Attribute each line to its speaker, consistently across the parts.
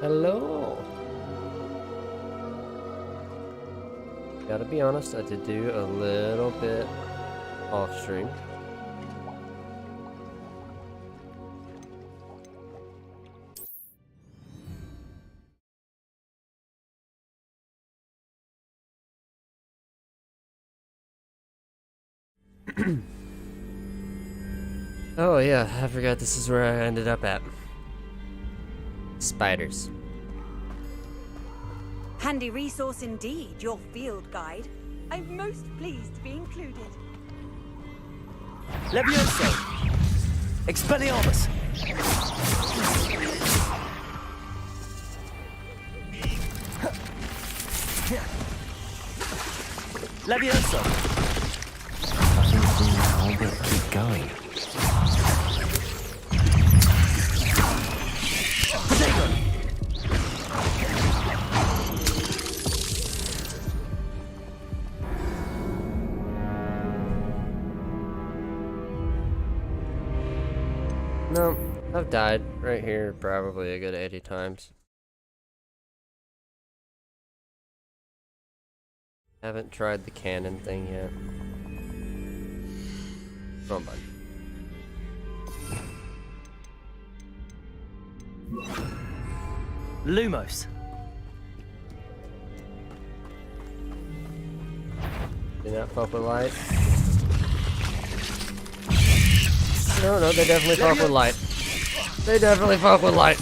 Speaker 1: Hello. Gotta be honest, I did do a little bit off stream. Oh yeah, I forgot this is where I ended up at. Spiders.
Speaker 2: Handy resource indeed, your field guide. I'm most pleased to be included.
Speaker 3: Levioso! Expelliarmus! Levioso!
Speaker 4: Nothing to do now but keep going.
Speaker 3: Potato!
Speaker 1: No, I've died right here probably a good 80 times. Haven't tried the cannon thing yet. Come on, bud.
Speaker 3: Lumos.
Speaker 1: Did not fuck with light. No, they definitely fuck with light. They definitely fuck with light.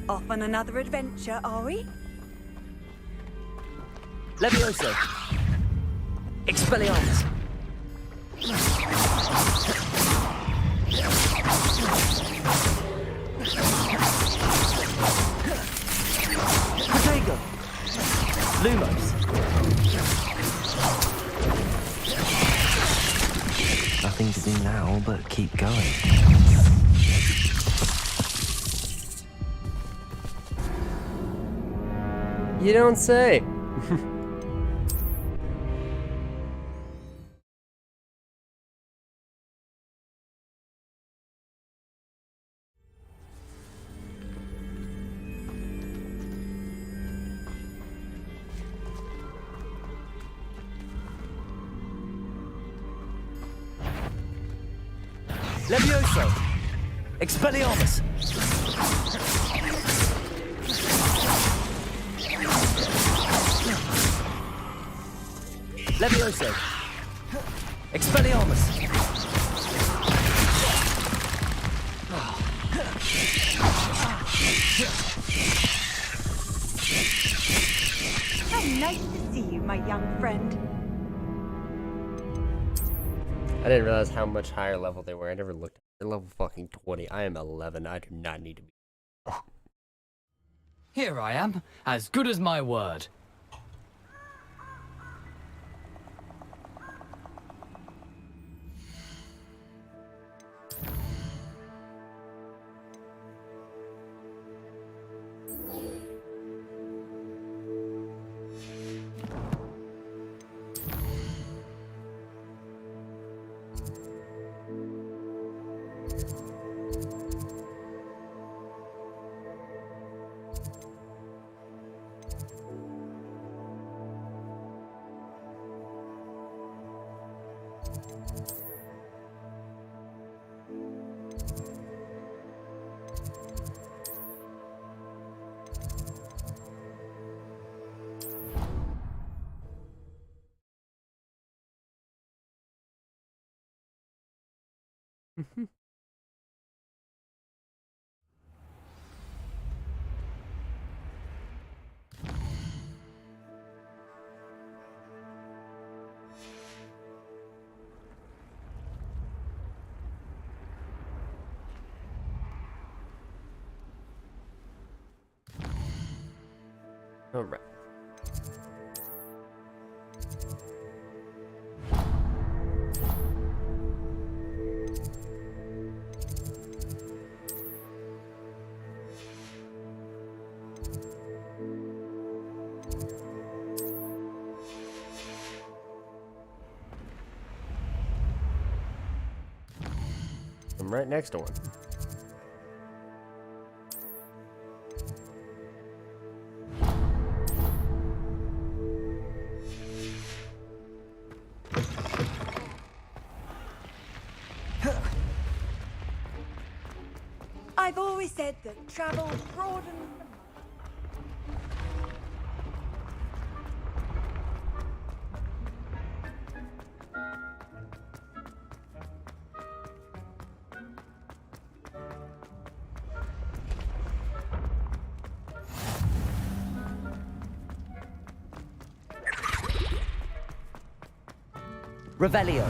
Speaker 2: Off on another adventure, are we?
Speaker 3: Levioso! Expelliarmus! Potato! Lumos!
Speaker 4: Nothing to do now but keep going.
Speaker 1: You don't say.
Speaker 3: Levioso! Expelliarmus! Levioso! Expelliarmus!
Speaker 2: How nice to see you, my young friend.
Speaker 1: I didn't realize how much higher level they were. I never looked. They're level fucking 20. I am 11. I do not need to be.
Speaker 5: Here I am, as good as my word.
Speaker 1: All right. right next to one.
Speaker 2: I've always said that travel broadens the
Speaker 3: Revelio.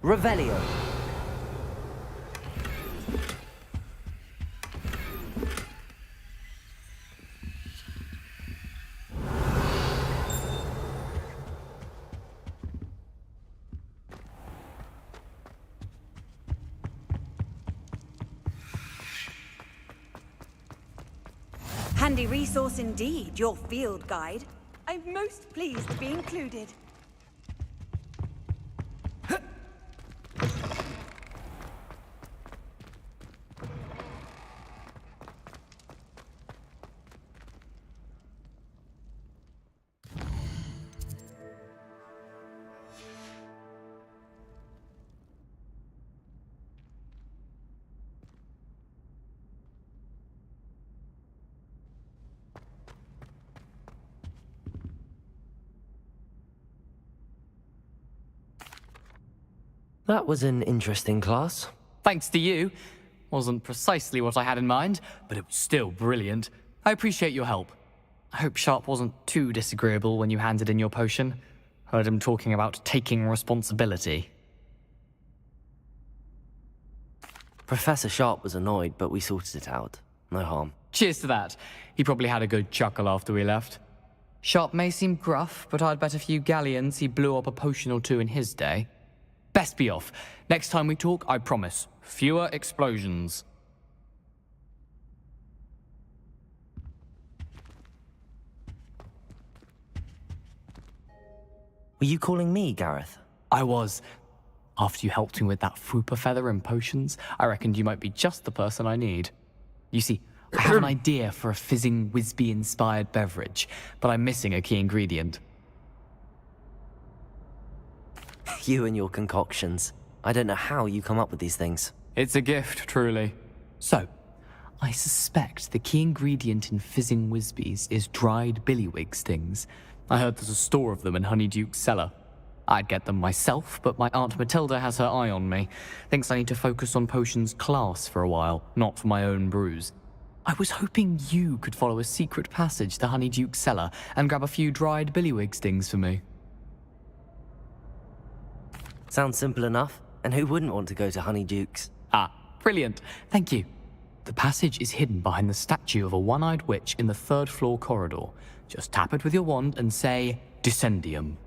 Speaker 3: Revelio.
Speaker 2: Handy resource indeed, your field guide. I'm most pleased to be included.
Speaker 3: That was an interesting class.
Speaker 5: Thanks to you. Wasn't precisely what I had in mind, but it was still brilliant. I appreciate your help. I hope Sharp wasn't too disagreeable when you handed in your potion. Heard him talking about taking responsibility.
Speaker 3: Professor Sharp was annoyed, but we sorted it out. No harm.
Speaker 5: Cheers to that. He probably had a good chuckle after we left. Sharp may seem gruff, but I'd bet a few galleons he blew up a potion or two in his day. Best be off. Next time we talk, I promise, fewer explosions.
Speaker 3: Were you calling me, Gareth?
Speaker 5: I was. After you helped me with that Fupa feather and potions, I reckoned you might be just the person I need. You see, I have an idea for a fizzing Whizbee-inspired beverage, but I'm missing a key ingredient.
Speaker 3: You and your concoctions. I don't know how you come up with these things.
Speaker 5: It's a gift, truly. So, I suspect the key ingredient in fizzing Whizbees is dried billywig stings. I heard there's a store of them in Honeyduke's cellar. I'd get them myself, but my Aunt Matilda has her eye on me. Thinks I need to focus on potions class for a while, not for my own brews. I was hoping you could follow a secret passage to Honeyduke's cellar and grab a few dried billywig stings for me.
Speaker 3: Sounds simple enough. And who wouldn't want to go to Honeyduke's?
Speaker 5: Ah, brilliant. Thank you. The passage is hidden behind the statue of a one-eyed witch in the third-floor corridor. Just tap it with your wand and say, Descendium.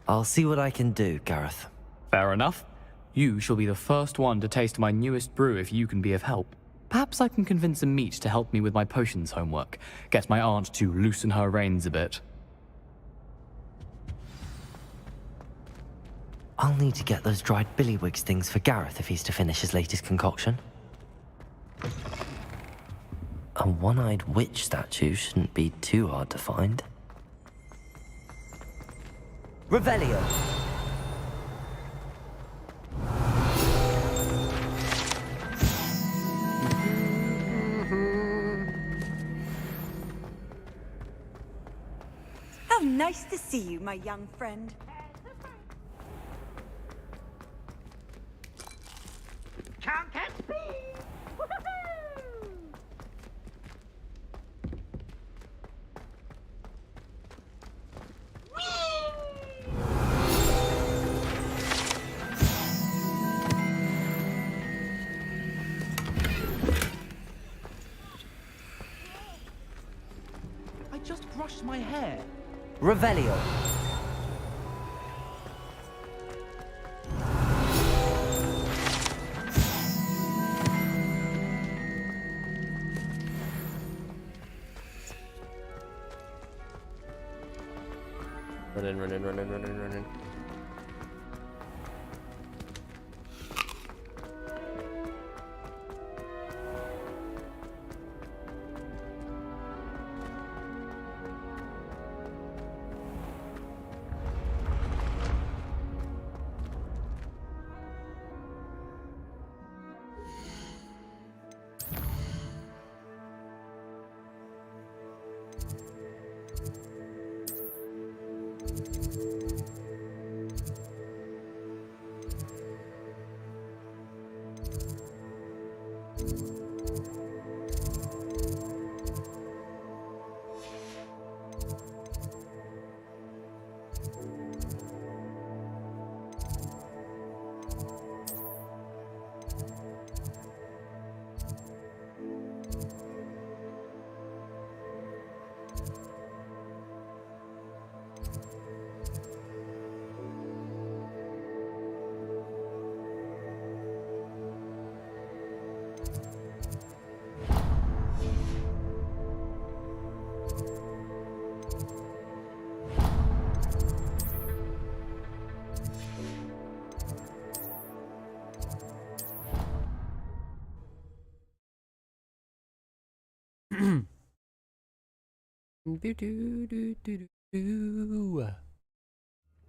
Speaker 3: I'll see what I can do, Gareth.
Speaker 5: Fair enough. You shall be the first one to taste my newest brew if you can be of help. Perhaps I can convince a meat to help me with my potions homework. Get my aunt to loosen her reins a bit.
Speaker 3: I'll need to get those dried billywig stings for Gareth if he's to finish his latest concoction. A one-eyed witch statue shouldn't be too hard to find. Revelio!
Speaker 2: How nice to see you, my young friend.
Speaker 6: Can't catch me!
Speaker 4: I just brushed my hair.
Speaker 3: Revelio!
Speaker 1: Running.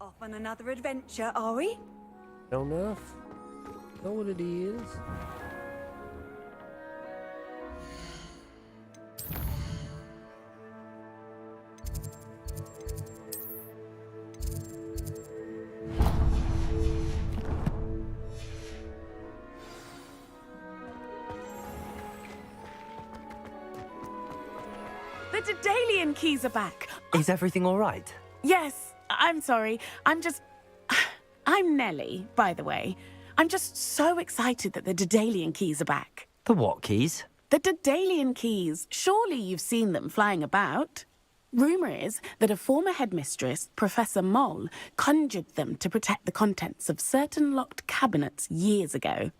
Speaker 2: Off on another adventure, are we?
Speaker 1: Don't know. Know what it is.
Speaker 7: Daedalian keys are back.
Speaker 3: Is everything all right?
Speaker 7: Yes, I'm sorry. I'm Nellie, by the way. I'm just so excited that the Daedalian keys are back.
Speaker 3: The what keys?
Speaker 7: The Daedalian keys. Surely you've seen them flying about. Rumour is that a former headmistress, Professor Moll, conjured them to protect the contents of certain locked cabinets years ago.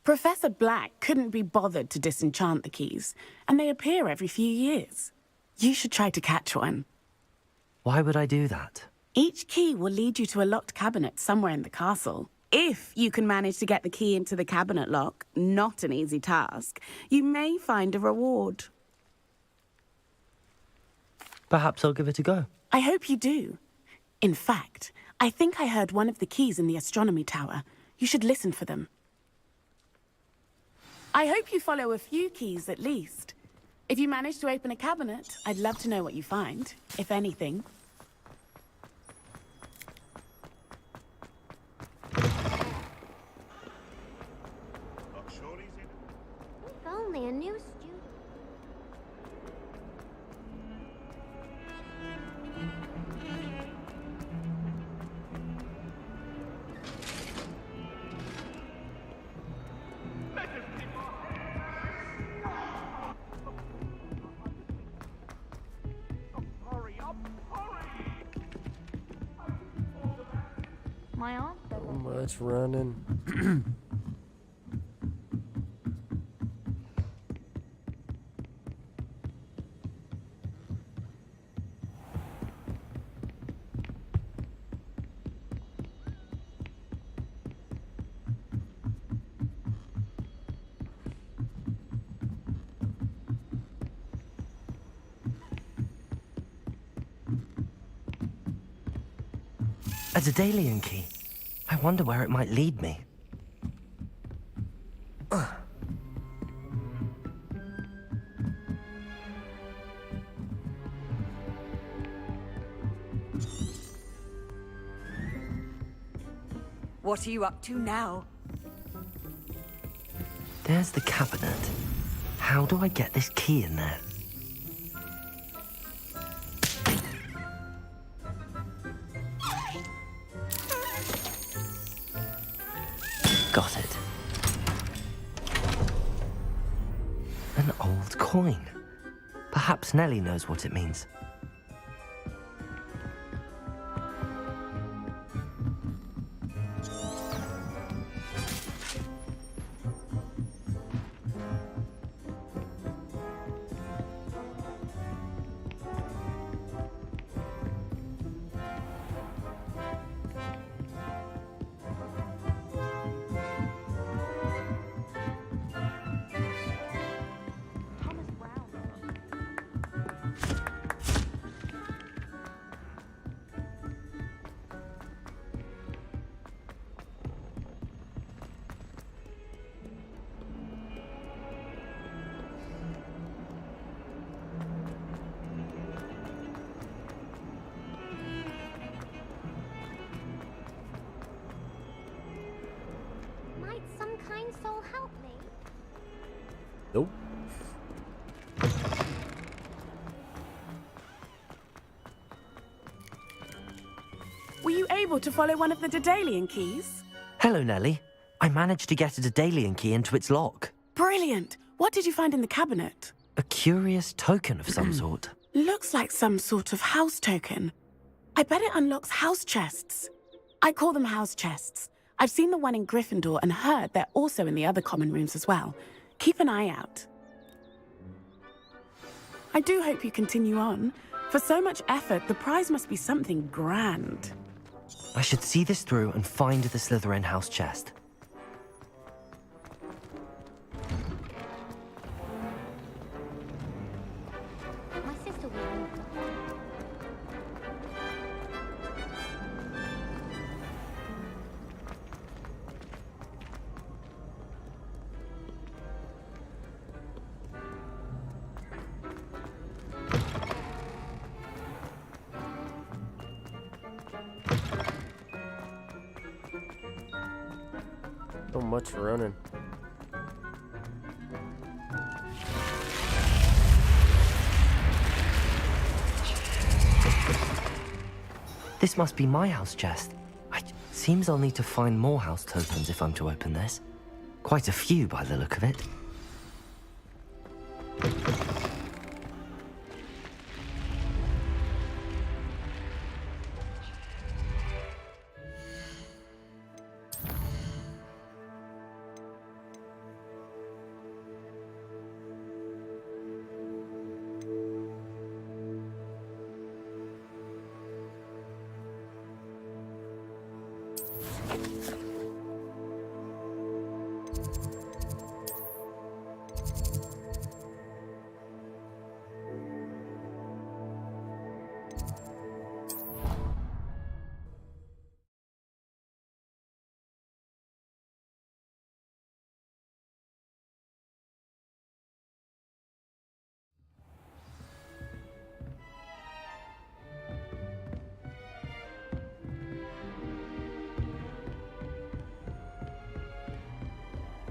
Speaker 7: Professor Black couldn't be bothered to disenchant the keys, and they appear every few years. You should try to catch one.
Speaker 3: Why would I do that?
Speaker 7: Each key will lead you to a locked cabinet somewhere in the castle. If you can manage to get the key into the cabinet lock, not an easy task, you may find a reward.
Speaker 3: Perhaps I'll give it a go.
Speaker 7: I hope you do. In fact, I think I heard one of the keys in the astronomy tower. You should listen for them. I hope you follow a few keys at least. If you manage to open a cabinet, I'd love to know what you find, if anything.
Speaker 8: If only a new student. My aunt said
Speaker 1: So much running.
Speaker 3: A Daedalian key. I wonder where it might lead me.
Speaker 2: What are you up to now?
Speaker 3: There's the cabinet. How do I get this key in there? Got it. An old coin. Perhaps Nellie knows what it means.
Speaker 8: Might some kind soul help me?
Speaker 1: Nope.
Speaker 7: Were you able to follow one of the Daedalian keys?
Speaker 3: Hello, Nellie. I managed to get a Daedalian key into its lock.
Speaker 7: Brilliant! What did you find in the cabinet?
Speaker 3: A curious token of some sort.
Speaker 7: Looks like some sort of house token. I bet it unlocks house chests. I call them house chests. I've seen the one in Gryffindor and heard they're also in the other common rooms as well. Keep an eye out. I do hope you continue on. For so much effort, the prize must be something grand.
Speaker 3: I should see this through and find the Slytherin house chest.
Speaker 8: My sister will.
Speaker 1: So much running.
Speaker 3: This must be my house chest. Seems I'll need to find more house tokens if I'm to open this. Quite a few by the look of it.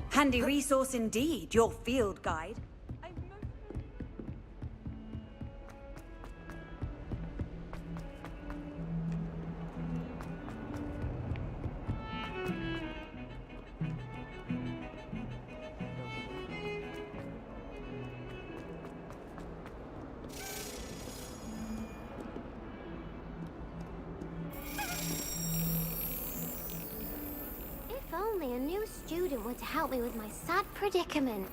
Speaker 2: Handy resource indeed, your field guide.
Speaker 8: If only a new student were to help me with my sad predicament.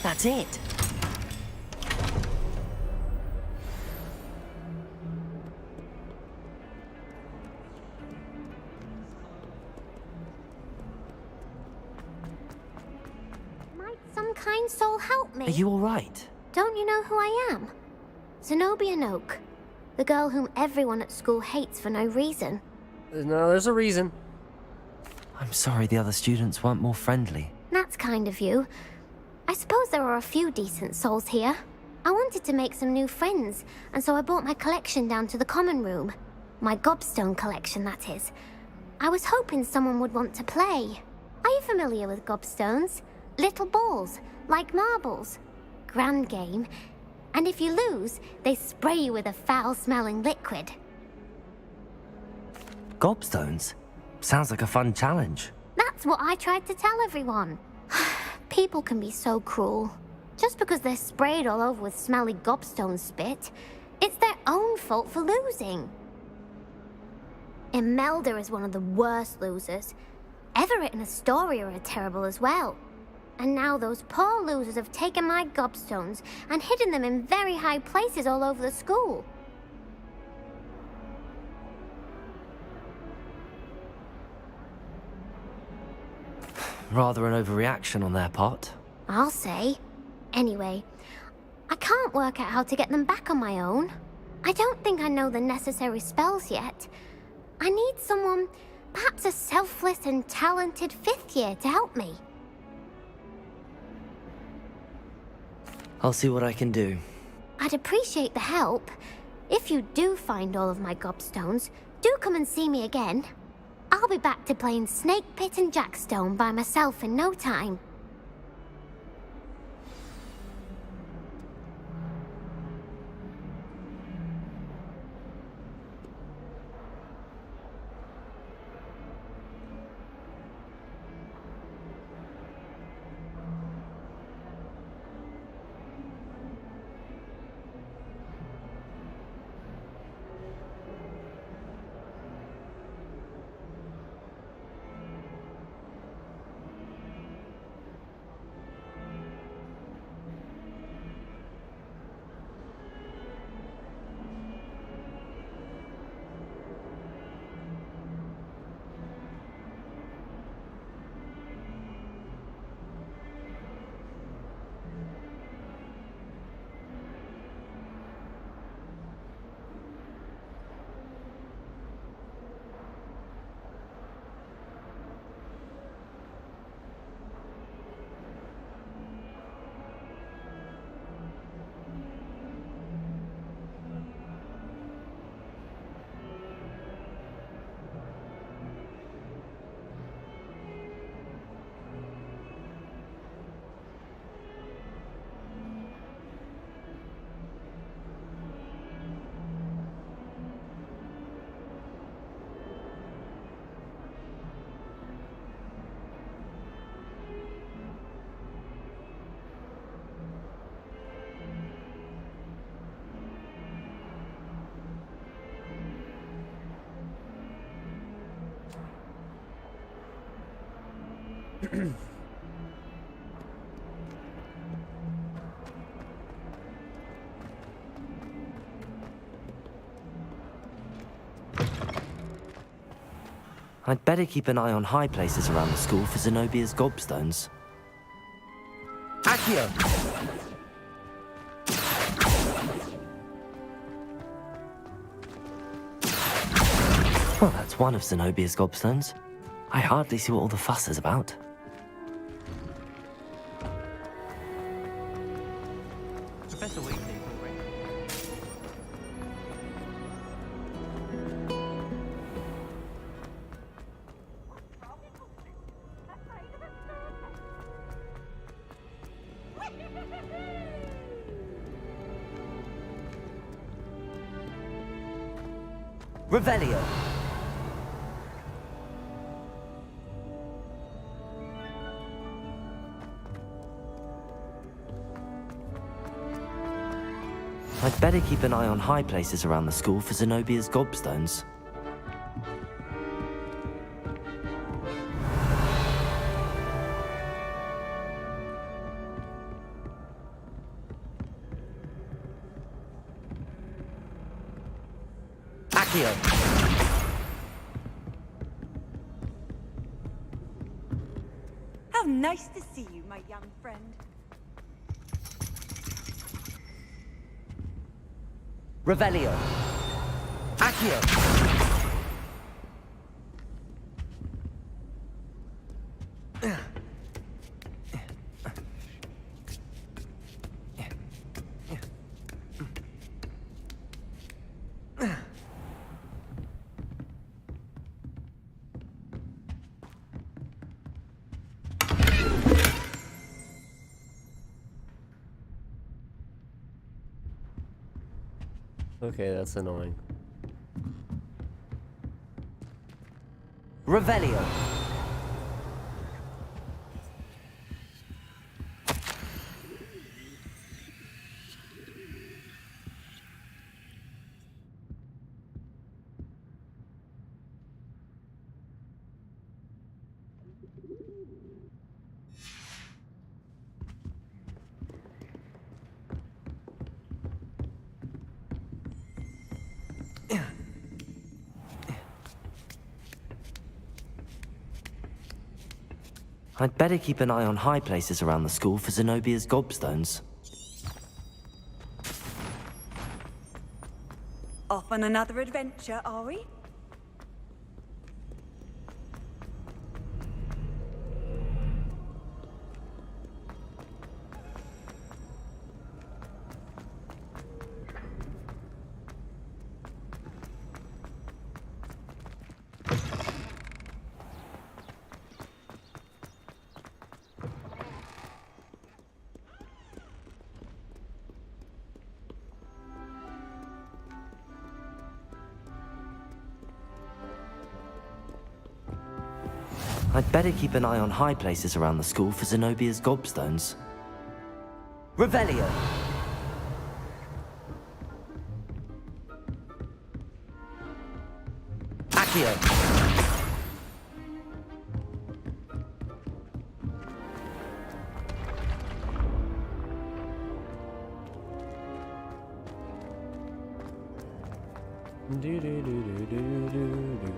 Speaker 3: That's it.
Speaker 8: Might some kind soul help me?
Speaker 3: Are you all right?
Speaker 8: Don't you know who I am? Zenobia Noak. The girl whom everyone at school hates for no reason.
Speaker 1: No, there's a reason.
Speaker 3: I'm sorry the other students weren't more friendly.
Speaker 8: That's kind of you. I suppose there are a few decent souls here. I wanted to make some new friends, and so I brought my collection down to the common room. My gobstone collection, that is. I was hoping someone would want to play. Are you familiar with gobstones? Little balls, like marbles. Grand game. And if you lose, they spray you with a foul-smelling liquid.
Speaker 3: Gobstones? Sounds like a fun challenge.
Speaker 8: That's what I tried to tell everyone. People can be so cruel. Just because they're sprayed all over with smelly gobstone spit, it's their own fault for losing. Imelda is one of the worst losers. Everett and Astoria are terrible as well. And now those poor losers have taken my gobstones and hidden them in very high places all over the school.
Speaker 3: Rather an overreaction on their part.
Speaker 8: I'll say. Anyway, I can't work out how to get them back on my own. I don't think I know the necessary spells yet. I need someone, perhaps a selfless and talented fifth year to help me.
Speaker 3: I'll see what I can do.
Speaker 8: I'd appreciate the help. If you do find all of my gobstones, do come and see me again. I'll be back to playing Snake Pit and Jackstone by myself in no time.
Speaker 3: I'd better keep an eye on high places around the school for Zenobia's gobstones. Accio! Well, that's one of Zenobia's gobstones. I hardly see what all the fuss is about.
Speaker 4: Professor Weasley.
Speaker 3: Revelio! I'd better keep an eye on high places around the school for Zenobia's gobstones. Accio!
Speaker 2: How nice to see you, my young friend.
Speaker 3: Revelio! Accio!
Speaker 1: Okay, that's annoying.
Speaker 3: Revelio! I'd better keep an eye on high places around the school for Zenobia's gobstones.
Speaker 2: Off on another adventure, are we?
Speaker 3: I'd better keep an eye on high places around the school for Zenobia's gobstones. Revelio! Accio!
Speaker 1: Do do do do do do do.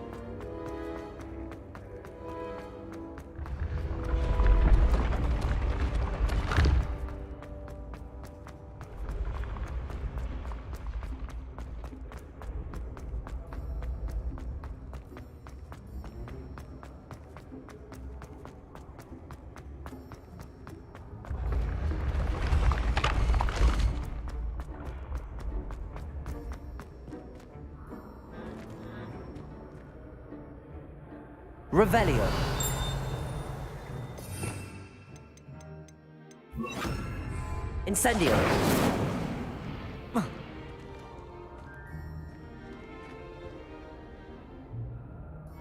Speaker 3: Revelio! Incendio!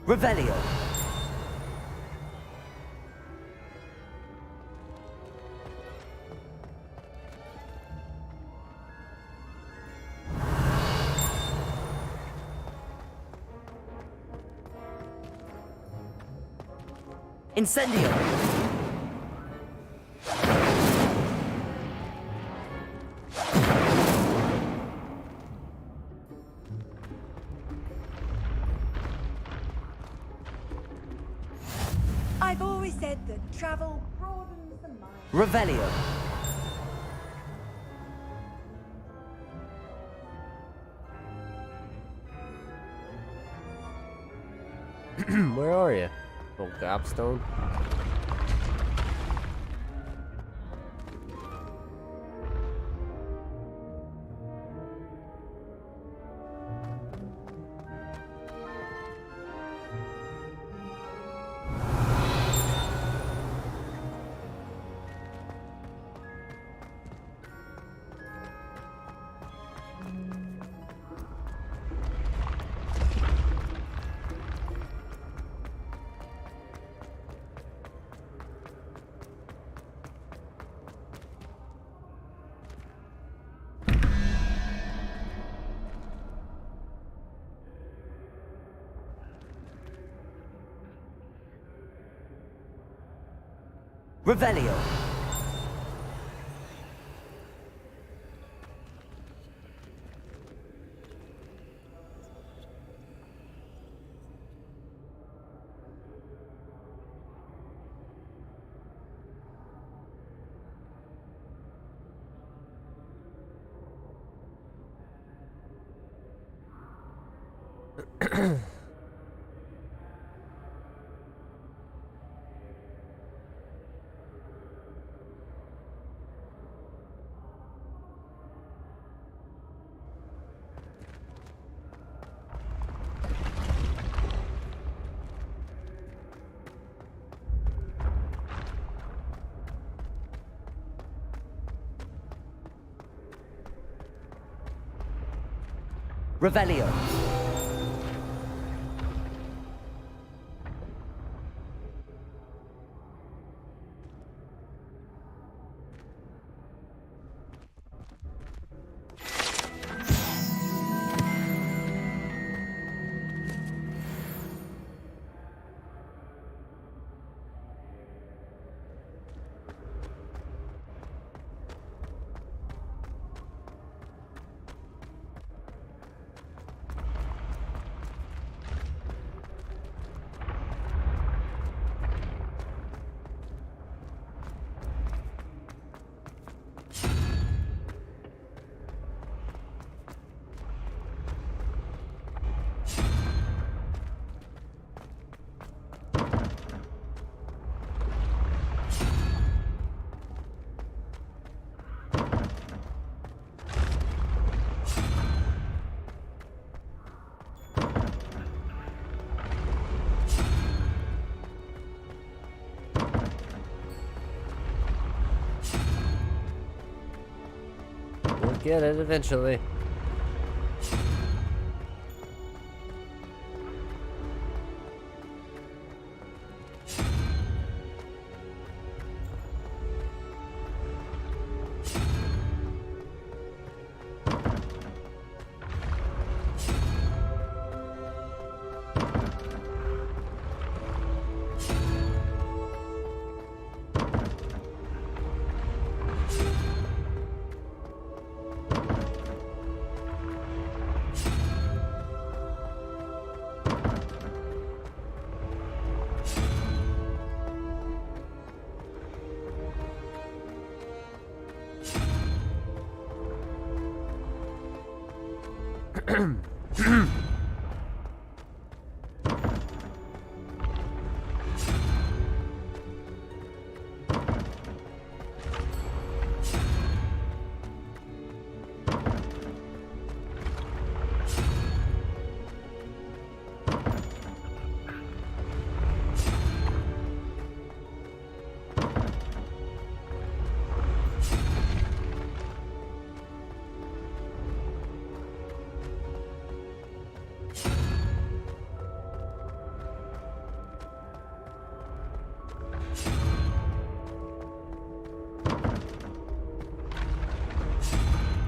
Speaker 3: Revelio! Incendio!
Speaker 2: Good travel broadens the mind.
Speaker 3: Revelio.
Speaker 1: Where are you? Old gobstone?
Speaker 3: Revelio. Revelio.
Speaker 1: We'll get it eventually.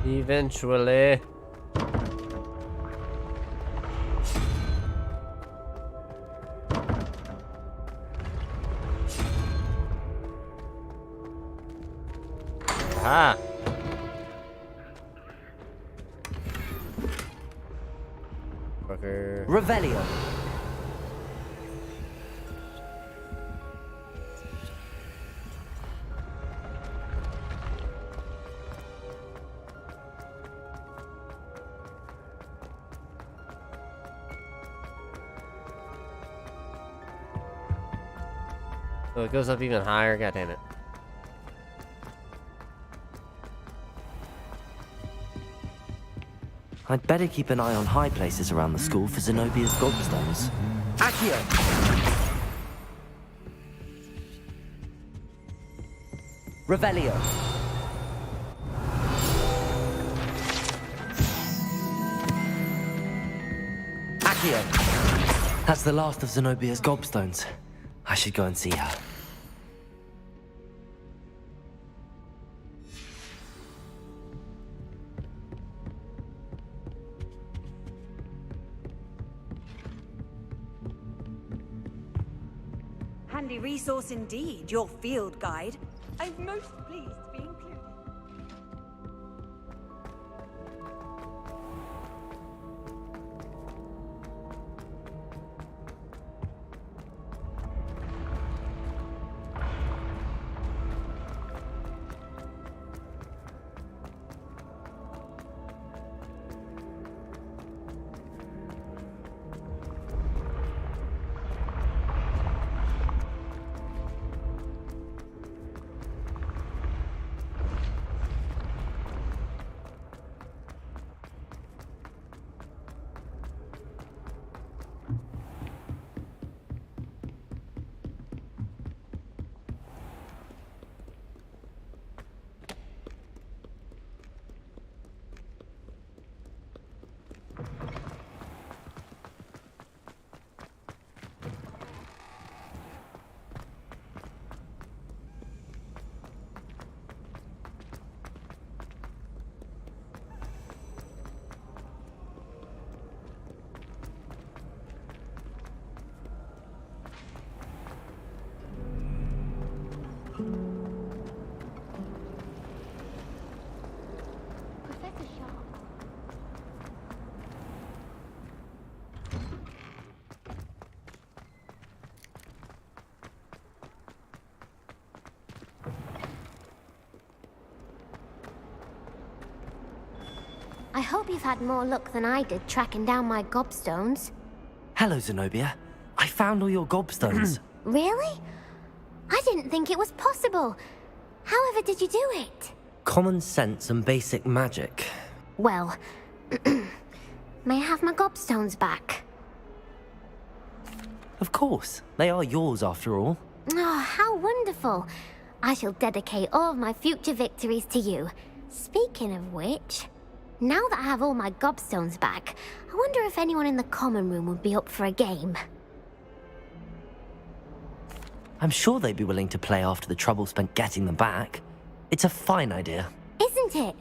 Speaker 1: Eventually. Aha. Fucker.
Speaker 3: Revelio.
Speaker 1: Oh, it goes up even higher. God damn it.
Speaker 3: I'd better keep an eye on high places around the school for Zenobia's gobstones. Accio! Revelio! Accio! That's the last of Zenobia's gobstones. I should go and see her.
Speaker 2: Handy resource indeed, your field guide. I'm most pleased to be included.
Speaker 8: Professor Sharp. I hope you've had more luck than I did tracking down my gobstones.
Speaker 3: Hello, Zenobia. I found all your gobstones.
Speaker 8: Really? I didn't think it was possible. However did you do it?
Speaker 3: Common sense and basic magic.
Speaker 8: Well, may I have my gobstones back?
Speaker 3: Of course. They are yours after all.
Speaker 8: Oh, how wonderful. I shall dedicate all of my future victories to you. Speaking of which, now that I have all my gobstones back, I wonder if anyone in the common room would be up for a game.
Speaker 3: I'm sure they'd be willing to play after the trouble spent getting them back. It's a fine idea.
Speaker 8: Isn't it?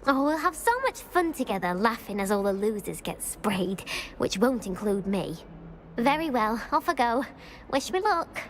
Speaker 8: Oh, we'll have so much fun together laughing as all the losers get sprayed, which won't include me. Very well, off I go. Wish me luck.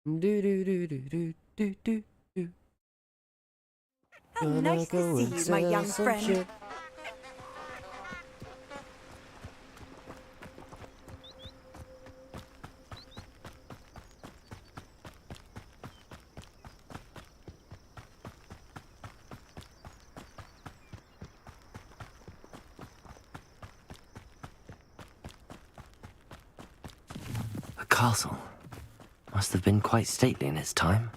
Speaker 1: Do do do do do do do do.
Speaker 2: Oh, nice to see you, my young friend.
Speaker 3: A castle. Must have been quite stately in its time.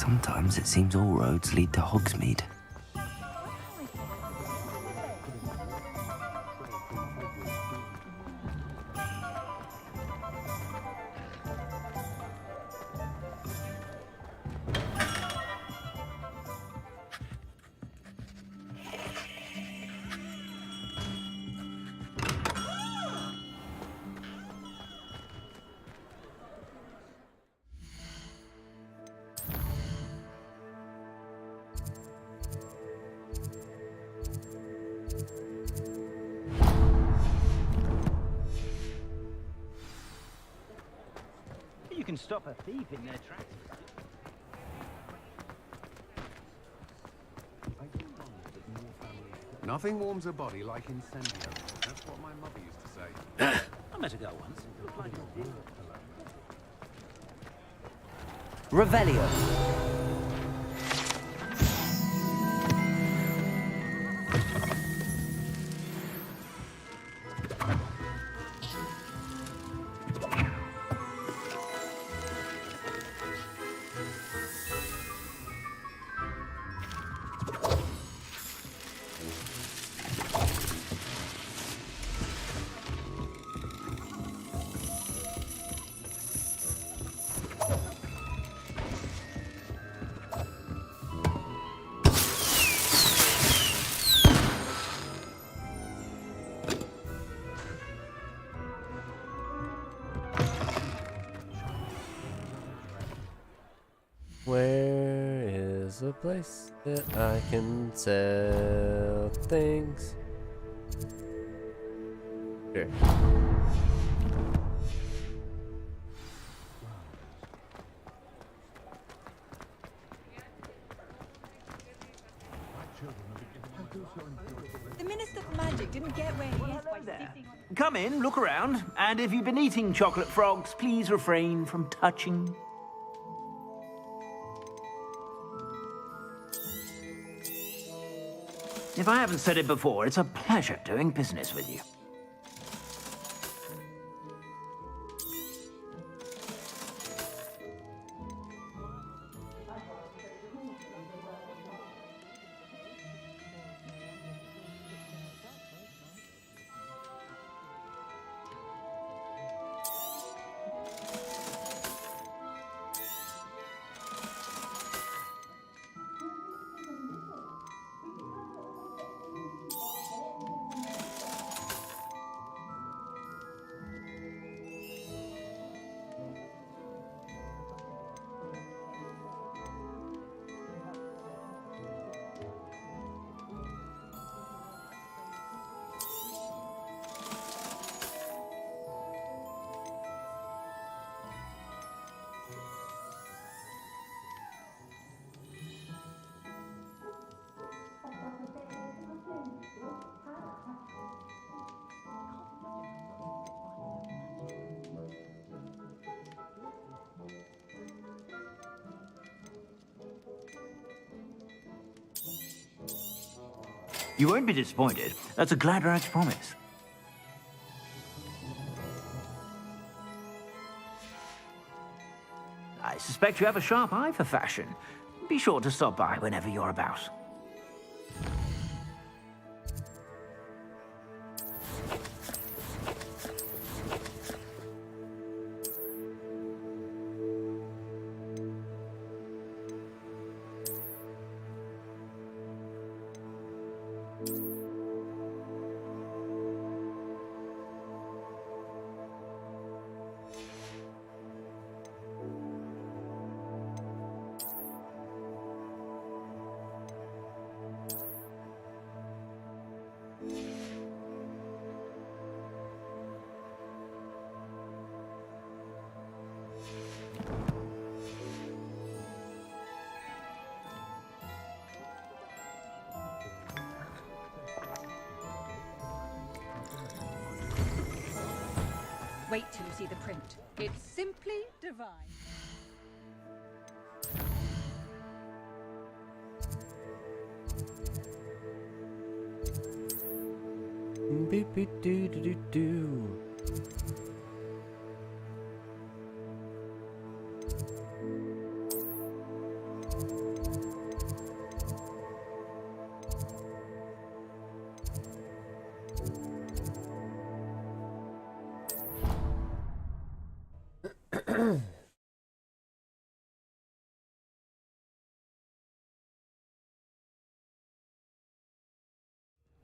Speaker 3: Sometimes it seems all roads lead to Hogsmeade.
Speaker 6: You can stop a thief in their tracks.
Speaker 9: Nothing warms a body like incendio. That's what my mother used to say.
Speaker 6: I met a girl once. Looked like a deal.
Speaker 1: Revelio. Where is a place that I can sell things? Here.
Speaker 2: The Minister for Magic didn't get where he is by sitting on...
Speaker 6: Come in, look around, and if you've been eating chocolate frogs, please refrain from touching. If I haven't said it before, it's a pleasure doing business with you. You won't be disappointed. That's a Gladrax promise. I suspect you have a sharp eye for fashion. Be sure to stop by whenever you're about.
Speaker 2: Wait till you see the print. It's simply divine.
Speaker 1: Beep beep doo doo doo doo.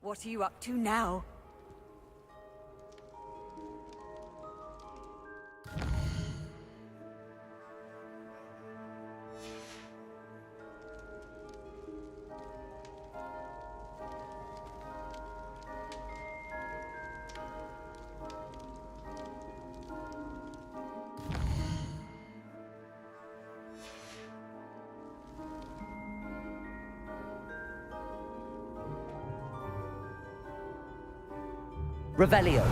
Speaker 2: What are you up to now?
Speaker 1: Revelio.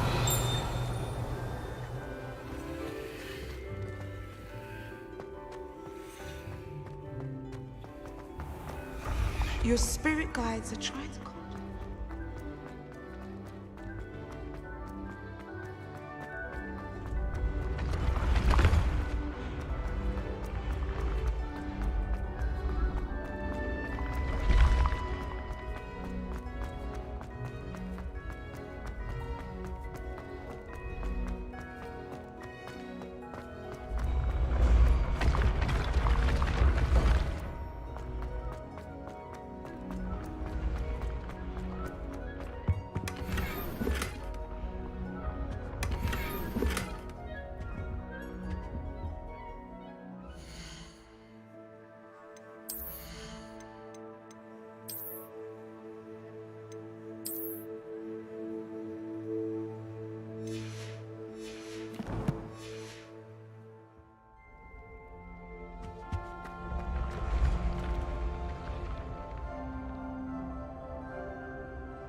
Speaker 10: Your spirit guides are trying to call.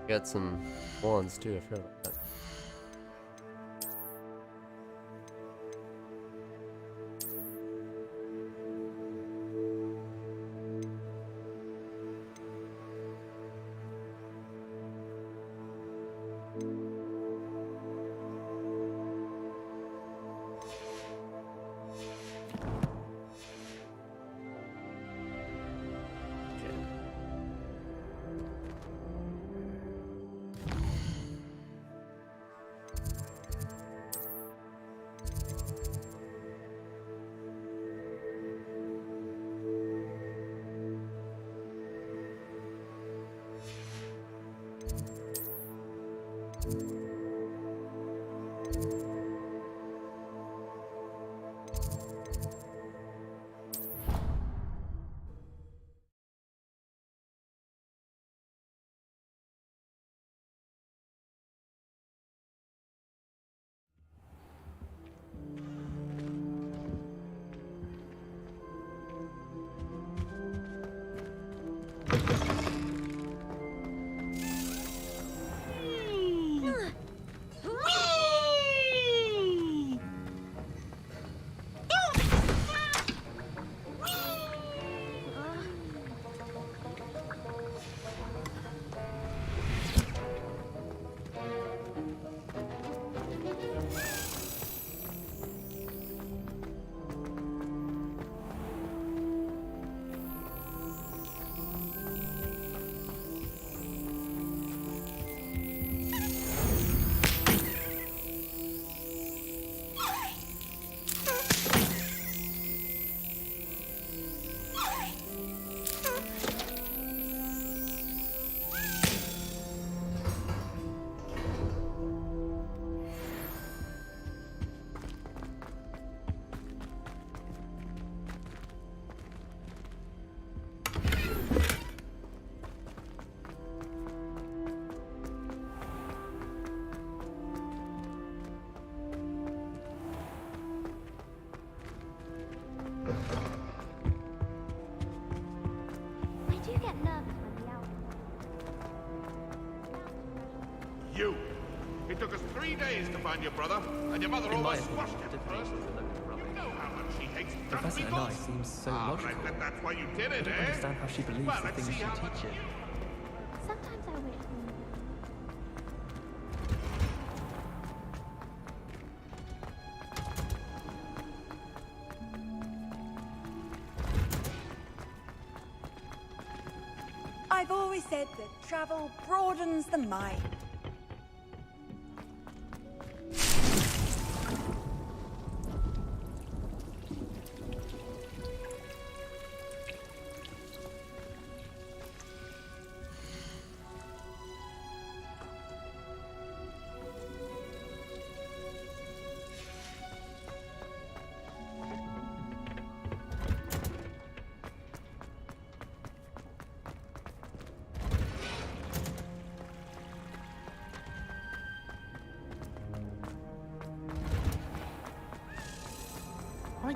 Speaker 1: Got some wands too, I forgot about that.
Speaker 8: I do get nervous when the owl.
Speaker 9: You! It took us 3 days to find your brother, and your mother almost squashed him first. You know how much she hates drunk
Speaker 5: Professor
Speaker 9: people.
Speaker 5: Anai seems so
Speaker 9: But I
Speaker 5: logical.
Speaker 9: bet that's why you did
Speaker 5: I
Speaker 9: it,
Speaker 5: don't
Speaker 9: eh?
Speaker 5: understand how she believes
Speaker 9: Well,
Speaker 5: the
Speaker 9: let's
Speaker 5: things
Speaker 9: see
Speaker 5: she
Speaker 9: how much
Speaker 5: teaches.
Speaker 8: Sometimes I wish.
Speaker 2: I've always said that travel broadens the mind.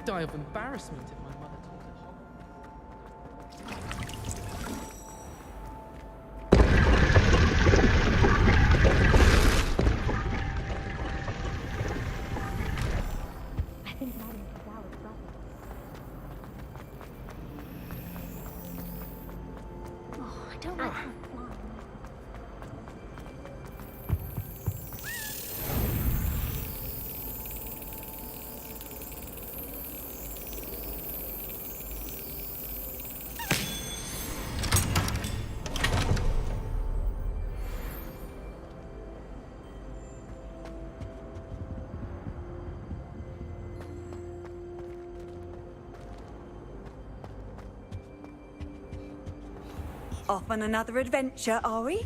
Speaker 5: die of embarrassment if my mother told her.
Speaker 8: I think that is Flower's brother. Oh, I don't like how it's flying.
Speaker 2: Off on another adventure, are we?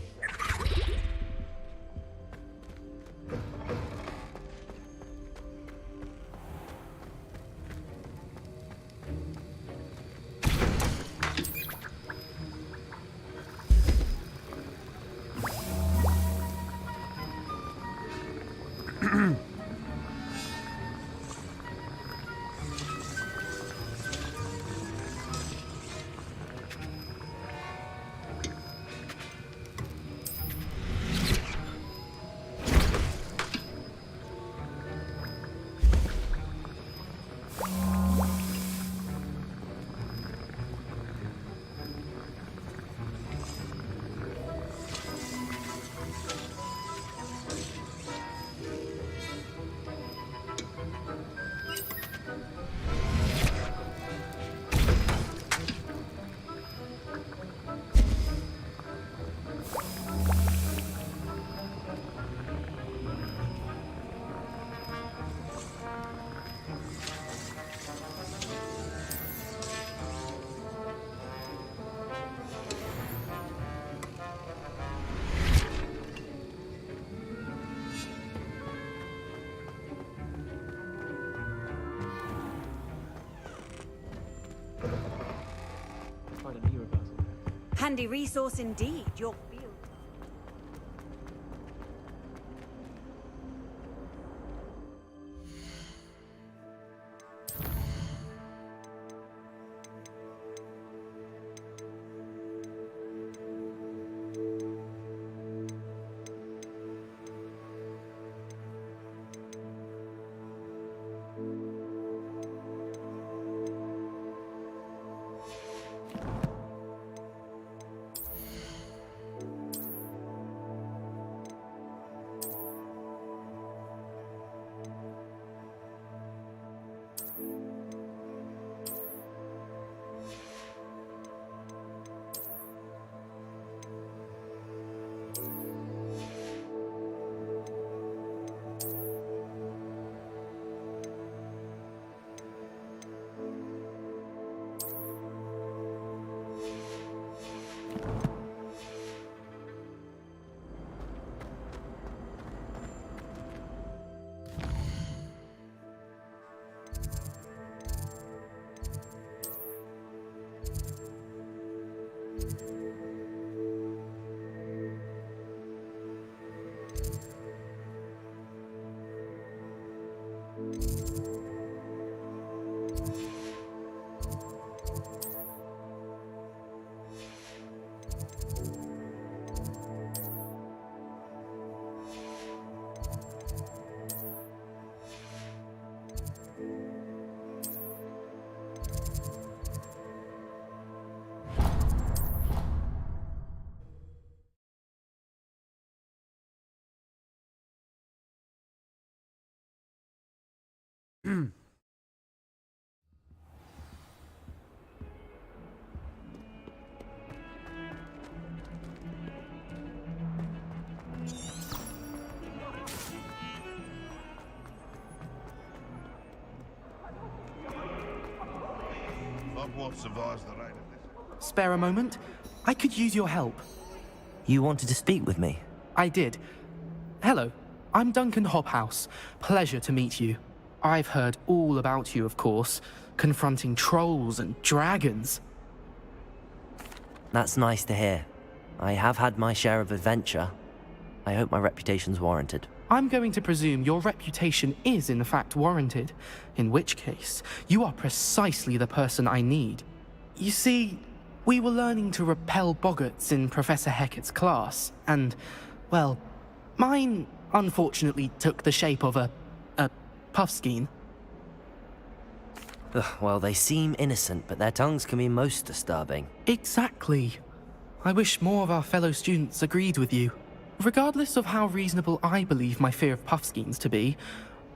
Speaker 2: Handy resource indeed, your field.
Speaker 9: Hogwarts survives the rain of this.
Speaker 11: Spare a moment? I could use your help.
Speaker 3: You wanted to speak with me?
Speaker 11: I did. Hello, I'm Duncan Hobhouse. Pleasure to meet you. I've heard all about you, of course, confronting trolls and dragons.
Speaker 3: That's nice to hear. I have had my share of adventure. I hope my reputation's warranted.
Speaker 11: I'm going to presume your reputation is in fact warranted, in which case, you are precisely the person I need. You see, we were learning to repel boggarts in Professor Hecat's class, and, well, mine unfortunately took the shape of a puffskein.
Speaker 3: Ugh, well, they seem innocent, but their tongues can be most disturbing.
Speaker 11: Exactly. I wish more of our fellow students agreed with you. Regardless of how reasonable I believe my fear of puffskeins to be,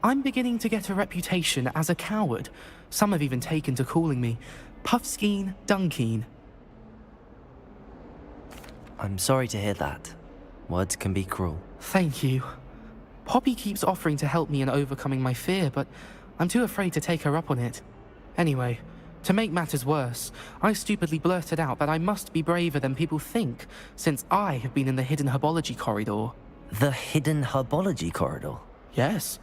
Speaker 11: I'm beginning to get a reputation as a coward. Some have even taken to calling me Puffskeen Dunkeen.
Speaker 3: I'm sorry to hear that. Words can be cruel.
Speaker 11: Thank you. Poppy keeps offering to help me in overcoming my fear, but I'm too afraid to take her up on it. Anyway, to make matters worse, I stupidly blurted out that I must be braver than people think, since I have been in the hidden herbology corridor.
Speaker 3: The hidden herbology corridor?
Speaker 11: Yes.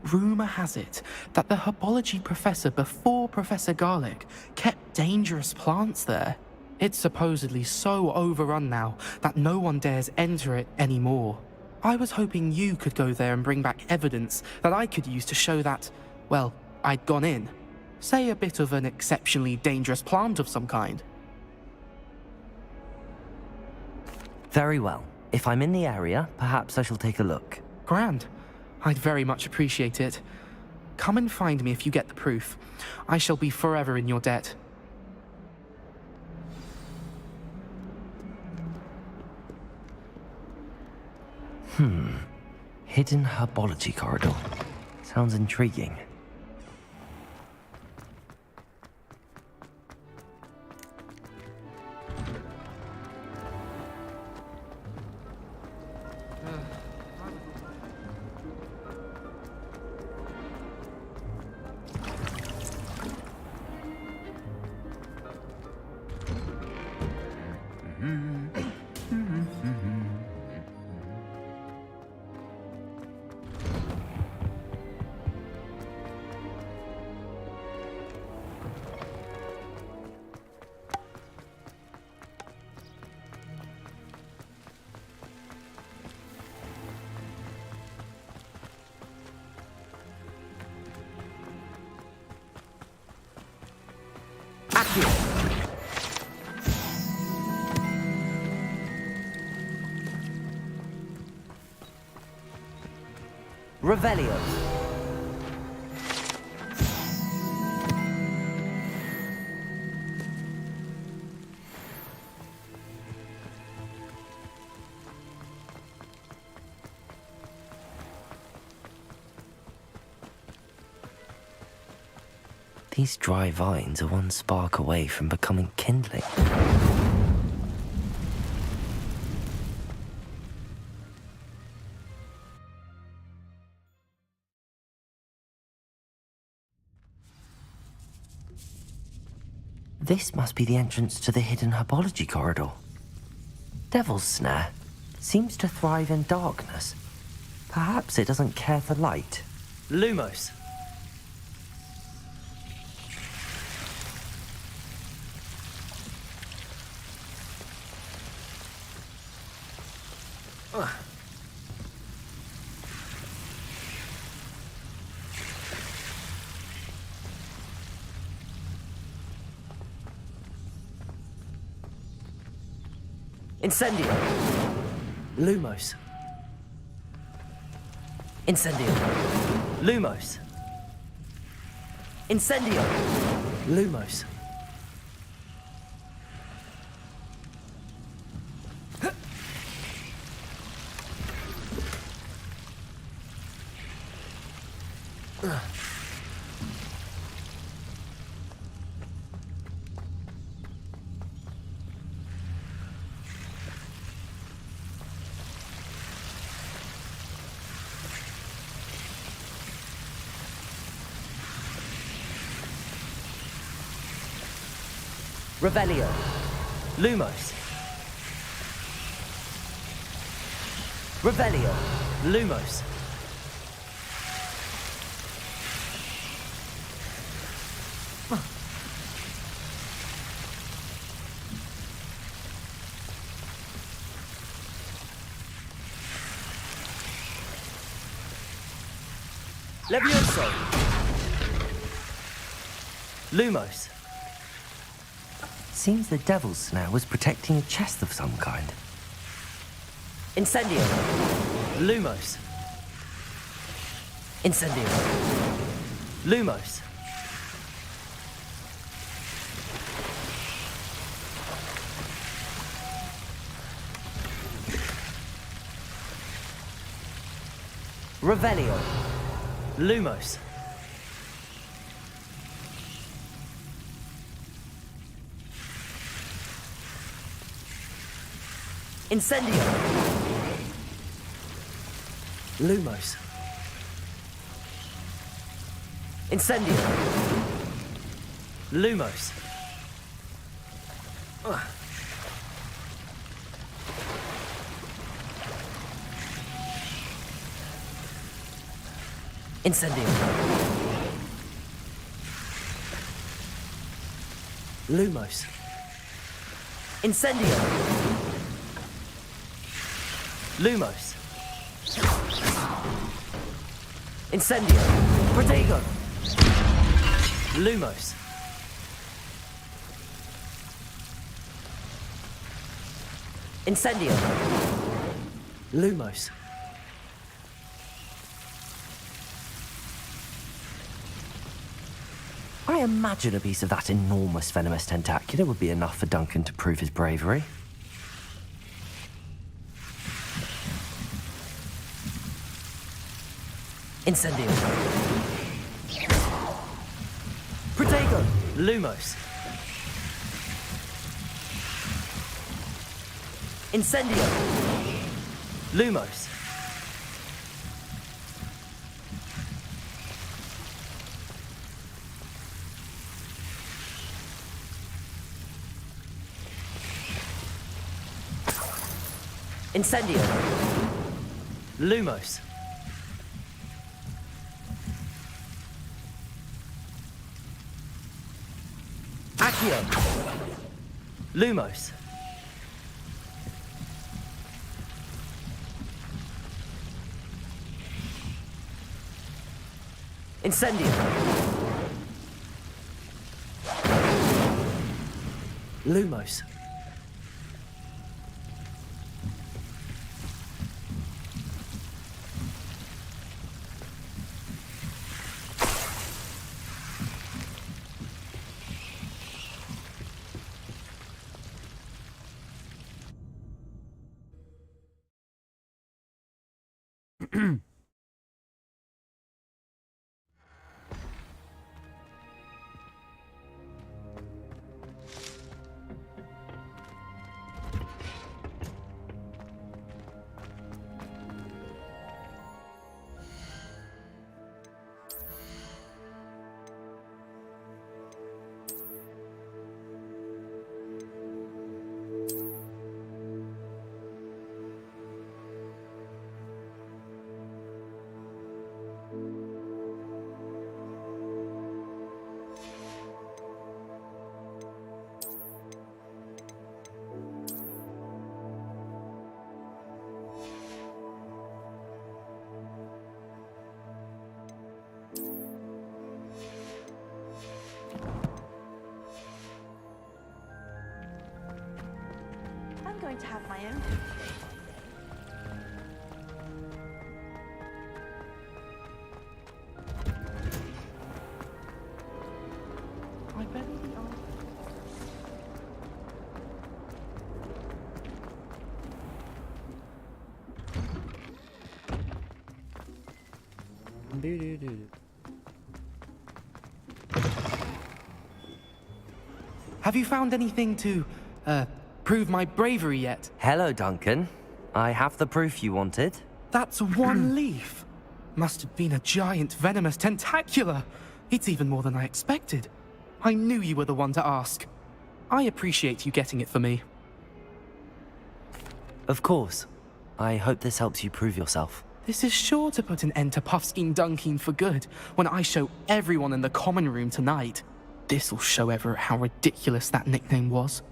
Speaker 11: Rumour has it that the herbology professor before Professor Garlic kept dangerous plants there. It's supposedly so overrun now that no one dares enter it anymore. I was hoping you could go there and bring back evidence that I could use to show that, well, I'd gone in. Say a bit of an exceptionally dangerous plant of some kind.
Speaker 3: Very well. If I'm in the area, perhaps I shall take a look.
Speaker 11: Grand. I'd very much appreciate it. Come and find me if you get the proof. I shall be forever in your debt.
Speaker 3: Hidden herbology corridor. Sounds intriguing. Revelio. These dry vines are one spark away from becoming kindling. This must be the entrance to the hidden herbology corridor. Devil's Snare seems to thrive in darkness. Perhaps it doesn't care for light. Lumos. Incendio. Lumos. Incendio. Lumos. Incendio. Lumos. Revelio. Lumos. Revelio. Lumos. Levioso! Lumos. Seems the devil's snare was protecting a chest of some kind. Incendio. Lumos. Incendio. Lumos. Revelio. Lumos. Incendio. Lumos. Incendio. Lumos. Incendio. Lumos. Incendio. Lumos. Incendio. Protego. Lumos. Incendio. Lumos. I imagine a piece of that enormous venomous tentacular would be enough for Duncan to prove his bravery. Incendio. Protego. Lumos. Incendio. Lumos. Incendio. Lumos. Accio. Lumos. Incendio. Lumos.
Speaker 2: I'm going to have my own.
Speaker 11: I bet we are. Have you found anything to, prove my bravery yet?
Speaker 3: Hello, Duncan. I have the proof you wanted.
Speaker 11: That's one leaf. Must have been a giant venomous tentacula. It's even more than I expected. I knew you were the one to ask. I appreciate you getting it for me.
Speaker 3: Of course. I hope this helps you prove yourself.
Speaker 11: This is sure to put an end to Puffskein Dunkeen for good when I show everyone in the common room tonight. This'll show Everett how ridiculous that nickname was.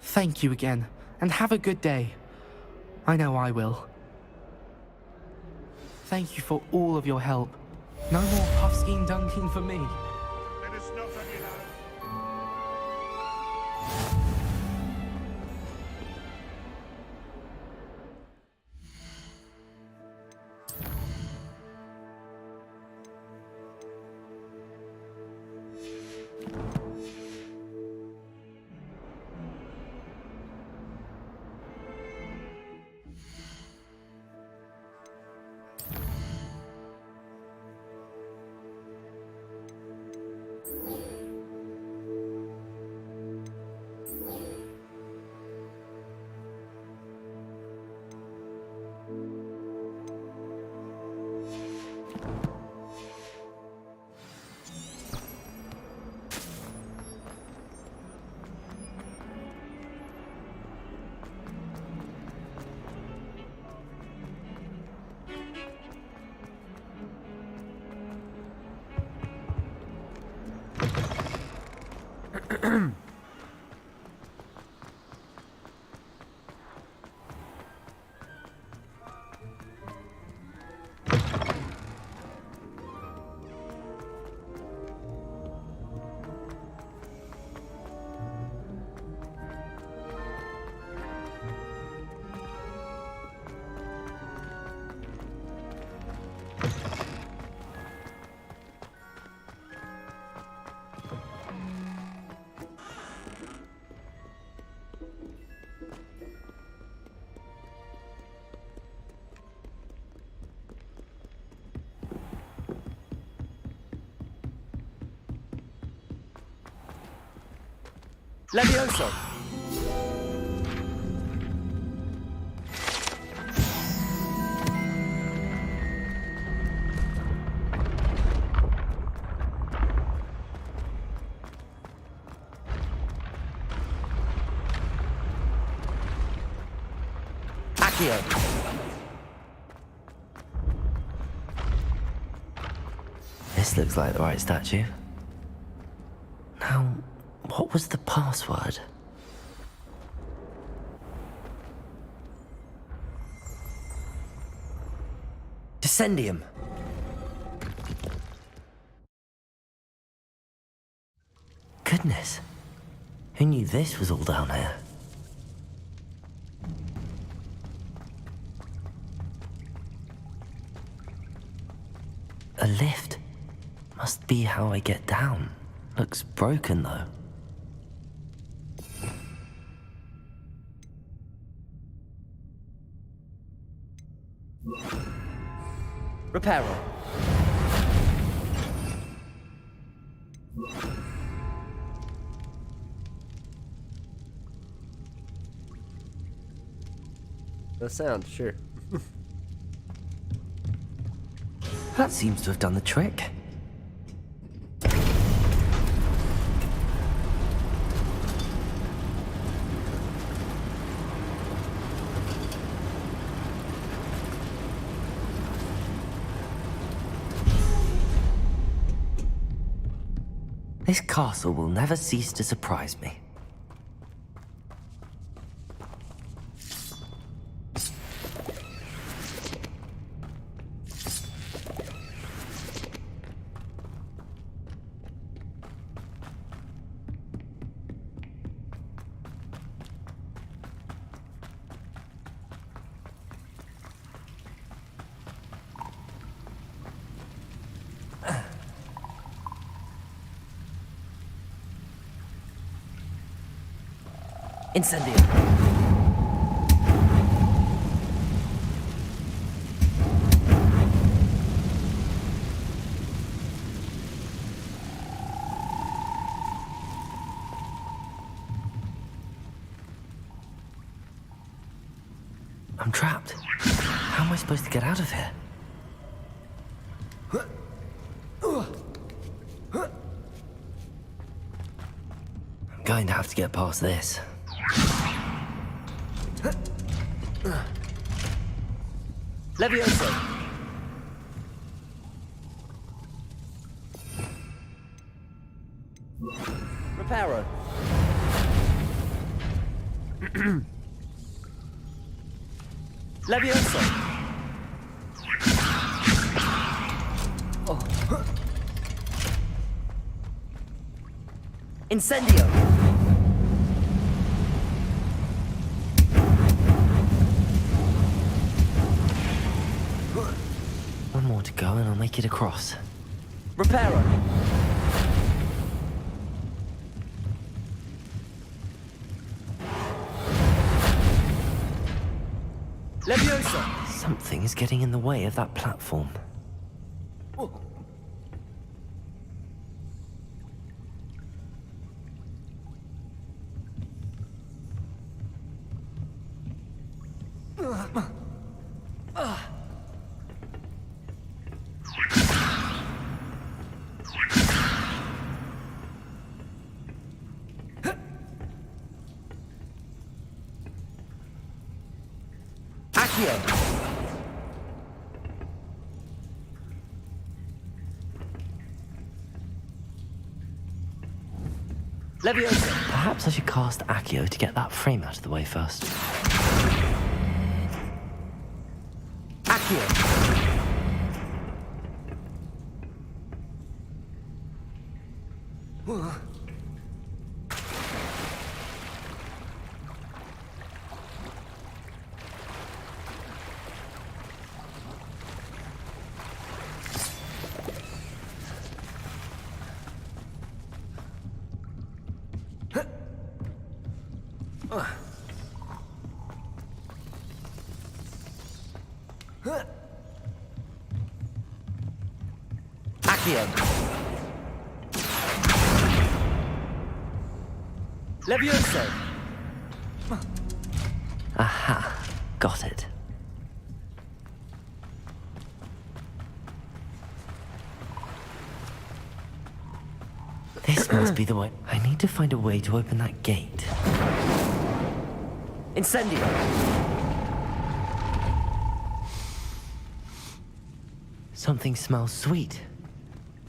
Speaker 11: Thank you again, and have a good day. I know I will. Thank you for all of your help. No more puffskein dunking for me.
Speaker 9: Let us not forget our...
Speaker 3: Levioso! Accio! This looks like the right statue. Now, what was the password? Descendium! Goodness. Who knew this was all down here? A lift. Must be how I get down. Looks broken, though. Reparo.
Speaker 1: The sound, sure.
Speaker 3: That seems to have done the trick. This castle will never cease to surprise me. Incendio. I'm trapped. How am I supposed to get out of here? I'm going to have to get past this. Levioso! Reparo! Levioso! Oh. Incendio! One more to go and I'll make it across. Reparo! Leviosa! Something is getting in the way of that platform. Leviosa! Perhaps I should cast Accio to get that frame out of the way first. Accio! Accio! Levioso! Aha, got it. This must be the way. I need to find a way to open that gate. Incendio! Something smells sweet.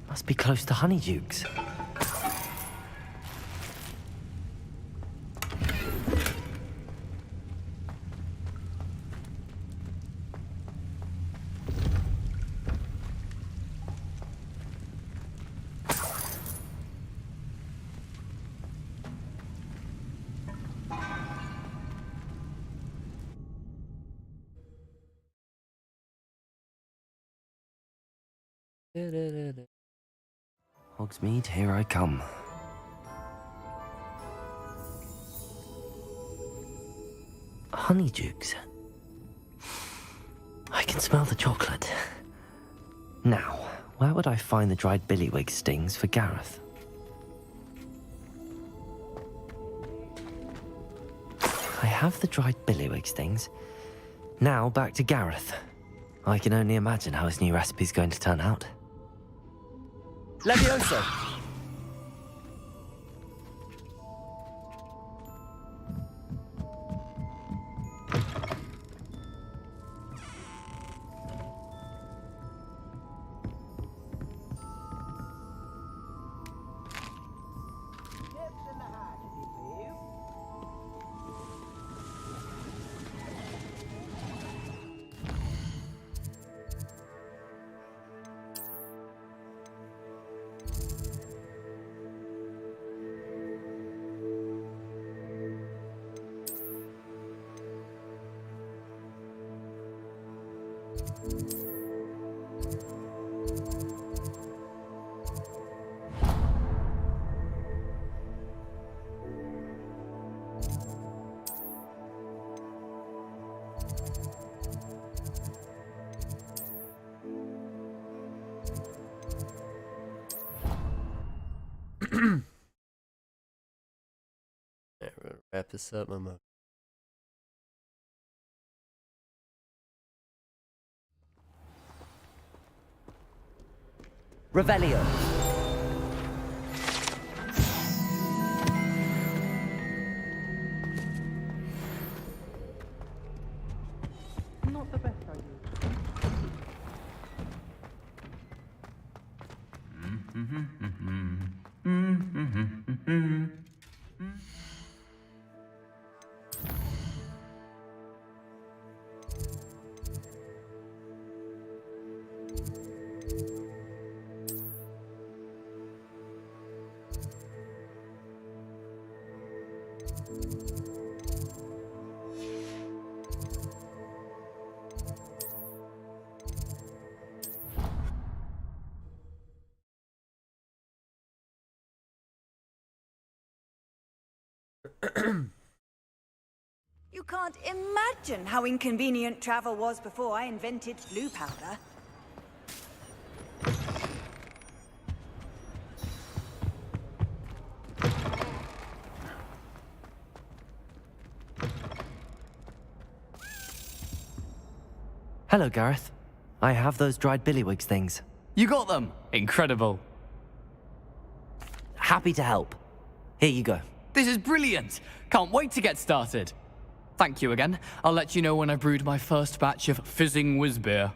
Speaker 3: Must be close to Honeydukes. Hogsmeade, here I come. Honeydukes. I can smell the chocolate. Now, where would I find the dried billywig stings for Gareth? I have the dried billywig stings. Now back to Gareth. I can only imagine how his new recipe's going to turn out. Levioso!
Speaker 1: Alright, we're gonna wrap this up, Mama.
Speaker 3: Revelio.
Speaker 11: Not the best idea.
Speaker 2: You can't imagine how inconvenient travel was before I invented blue powder.
Speaker 3: Hello, Gareth. I have those dried billywigs things.
Speaker 5: You got them! Incredible.
Speaker 3: Happy to help. Here you go.
Speaker 5: This is brilliant! Can't wait to get started. Thank you again. I'll let you know when I've brewed my first batch of fizzing whiz beer.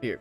Speaker 1: Beer.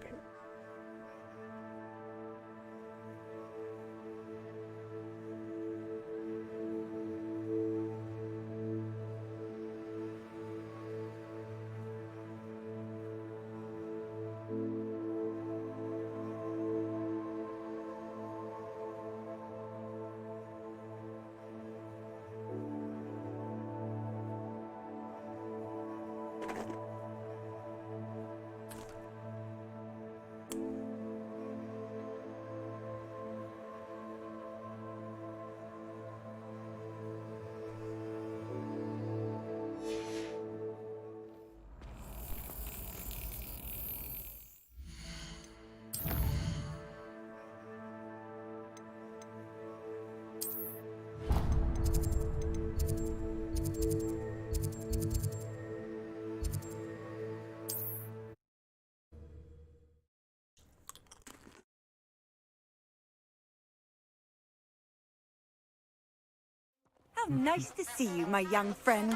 Speaker 2: How nice to see you, my young friend.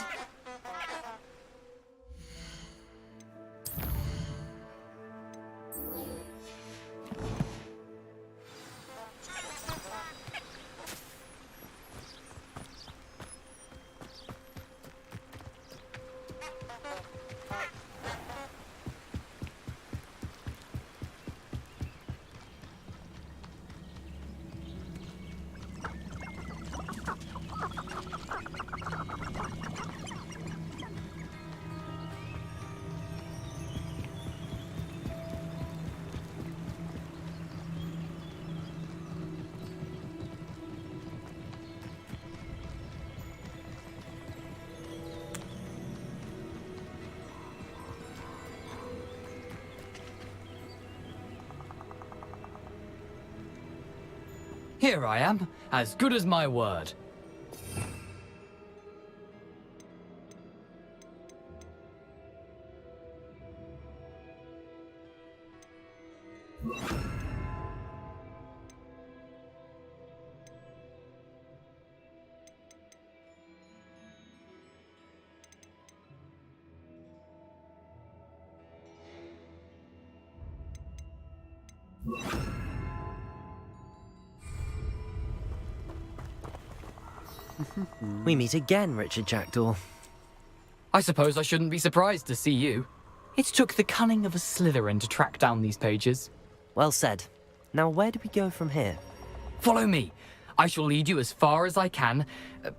Speaker 5: Here I am, as good as my word.
Speaker 3: We meet again, Richard Jackdaw.
Speaker 5: I suppose I shouldn't be surprised to see you. It took the cunning of a Slytherin to track down these pages.
Speaker 3: Well said. Now where do we go from here?
Speaker 5: Follow me. I shall lead you as far as I can,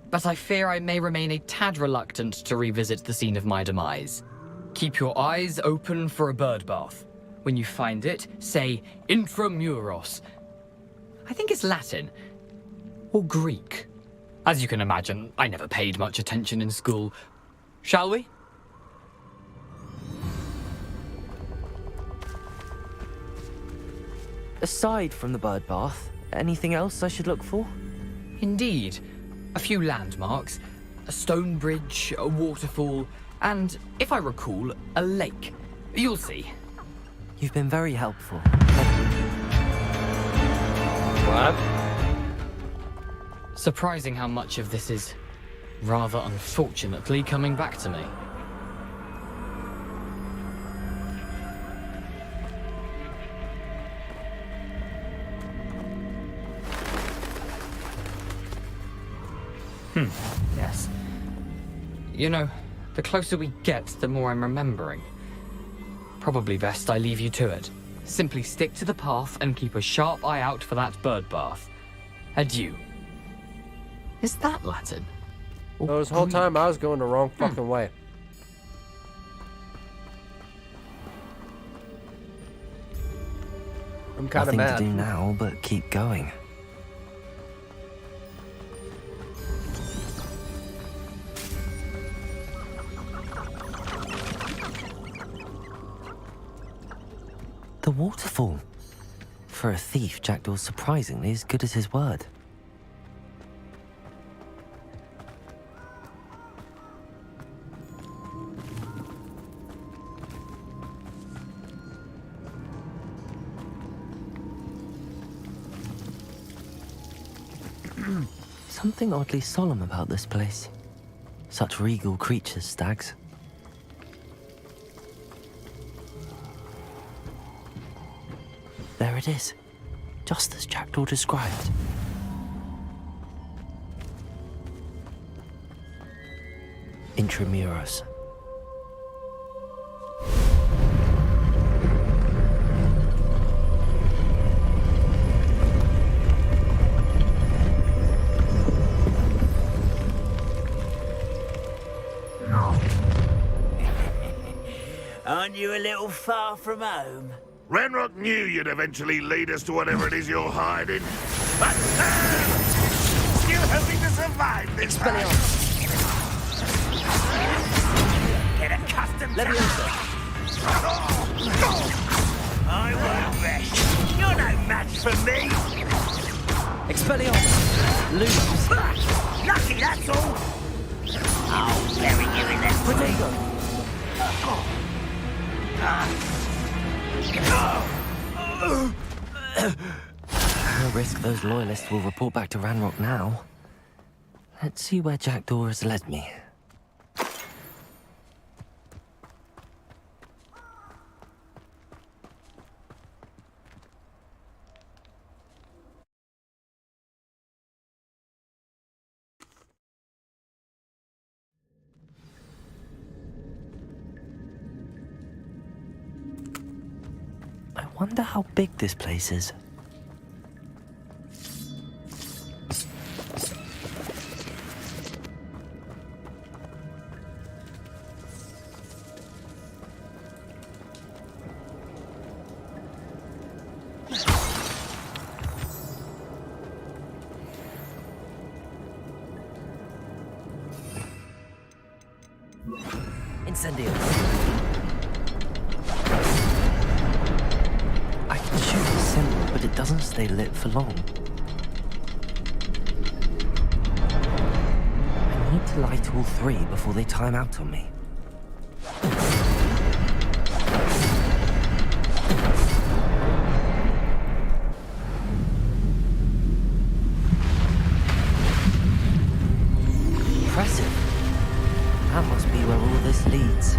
Speaker 5: but I fear I may remain a tad reluctant to revisit the scene of my demise. Keep your eyes open for a bird bath. When you find it, say intramuros. I think it's Latin. Or Greek. As you can imagine, I never paid much attention in school. Shall we?
Speaker 3: Aside from the bird bath, anything else I should look for?
Speaker 5: Indeed. A few landmarks, a stone bridge, a waterfall, and, if I recall, a lake. You'll see.
Speaker 3: You've been very helpful.
Speaker 1: What?
Speaker 5: Surprising how much of this is, rather unfortunately, coming back to me. Yes. You know, the closer we get, the more I'm remembering. Probably best I leave you to it. Simply stick to the path and keep a sharp eye out for that bird bath. Adieu. Is that Latin? or
Speaker 1: So this whole
Speaker 5: Greek.
Speaker 1: time I was going the wrong fucking way. I'm kind of
Speaker 3: Nothing
Speaker 1: mad.
Speaker 3: to do now but keep going. The waterfall. For a thief, Jackdaw's surprisingly as good as his word. Something oddly solemn about this place. Such regal creatures, stags. There it is, just as Jackdaw described. Intramuros.
Speaker 6: Aren't you a little far from home?
Speaker 9: Ranrock knew you'd eventually lead us to whatever it is you're hiding. But still hoping to survive this time.
Speaker 6: Get accustomed to it. I won't rest. You're no match for me.
Speaker 3: Expelliarmus! Lumos!
Speaker 6: Lucky, that's all. I'll bury you in that
Speaker 3: Protego! No risk those loyalists will report back to Ranrock now. Let's see where Jackdaw has led me. I wonder how big this place is. Incendio. I can shoot a symbol, but it doesn't stay lit for long. I need to light all three before they time out on me. Impressive. That must be where all this leads.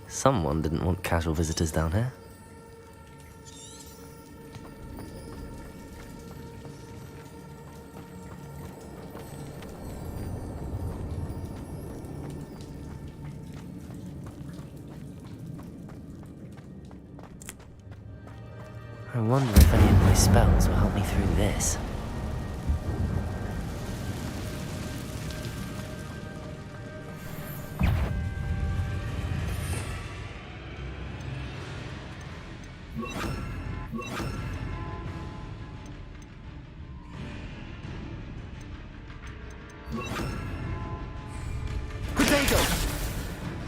Speaker 3: Someone didn't want casual visitors down here. I wonder if any of my spells will help me through this.
Speaker 6: Protego!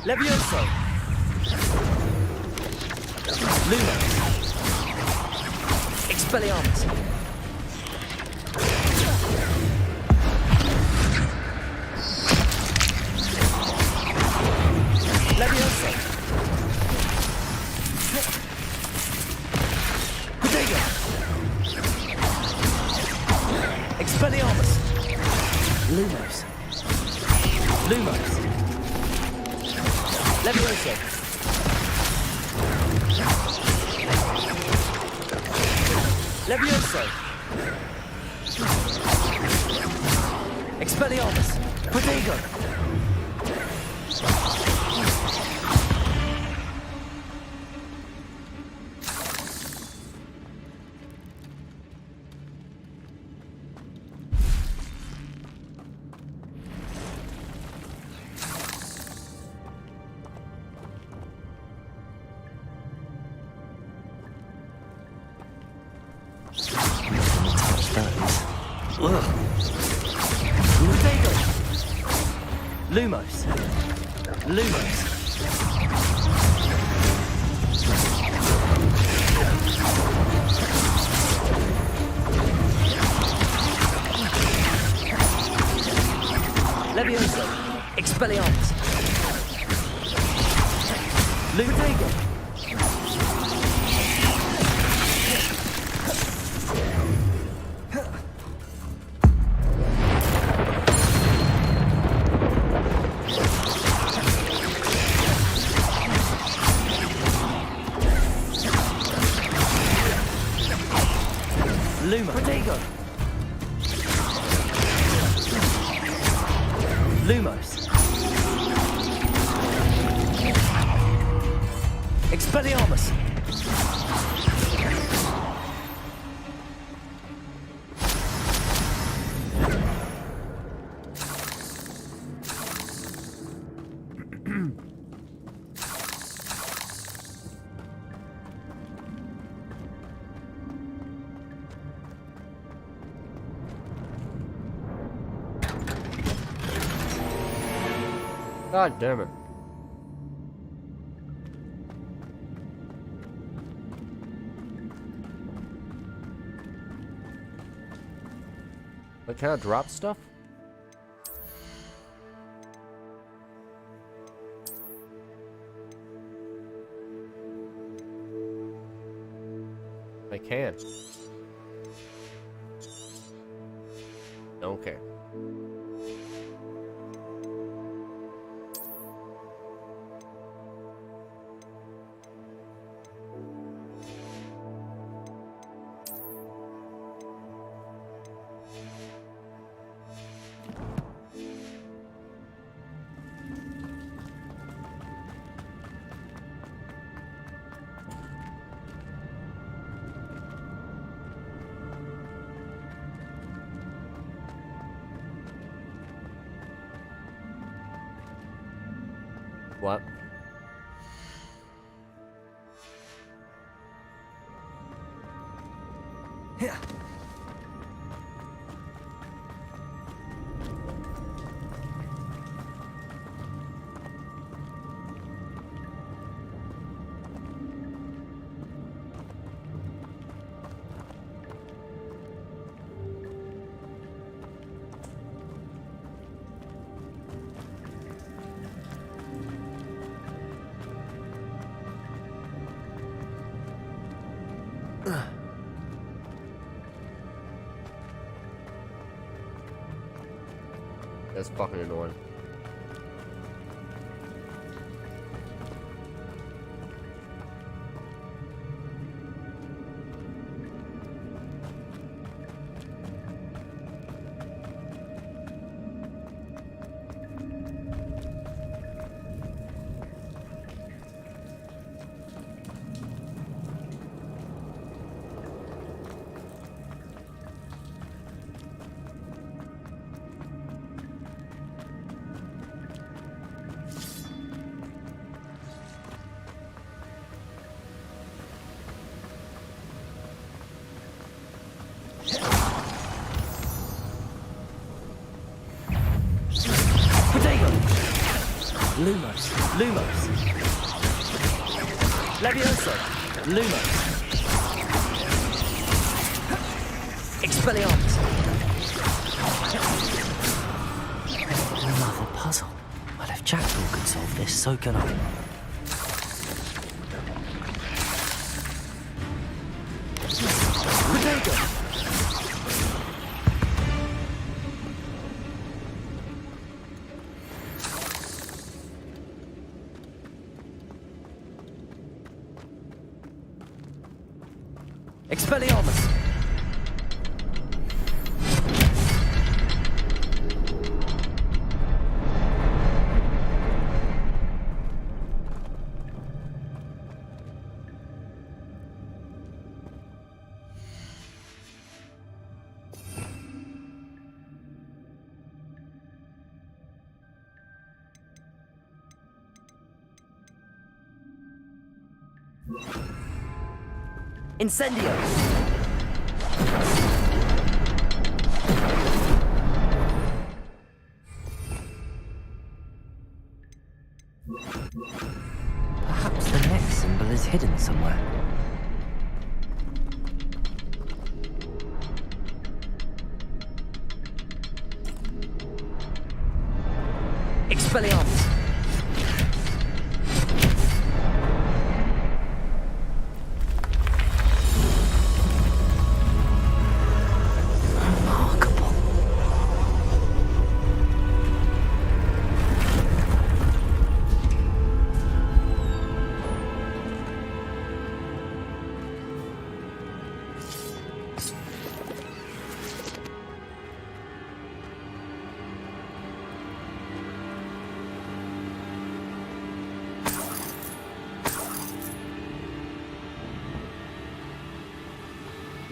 Speaker 6: Levioso!
Speaker 3: Luna! Expelliarmus!
Speaker 6: Levioso! Protego! Expelliarmus!
Speaker 3: Lumos!
Speaker 6: Lumos! Levioso! Levioso! Expelliarmus! Protego!
Speaker 3: Lumos. Lumos. Levioso. Expelliarmus. Ludego. Luma. Protego. Lumos. Expelliarmus.
Speaker 1: God damn it. Like, can I drop stuff? I can. Don't care. What?
Speaker 3: Yeah.
Speaker 1: That's fucking annoying.
Speaker 3: Lumos. Lumos. Levioso. Lumos. Expelliarmus. Another puzzle. Well, if Jackdaw could solve this, so can I. Protego. Expelliarmus! Incendio! somewhere.
Speaker 1: Expelliarmus!
Speaker 3: Remarkable.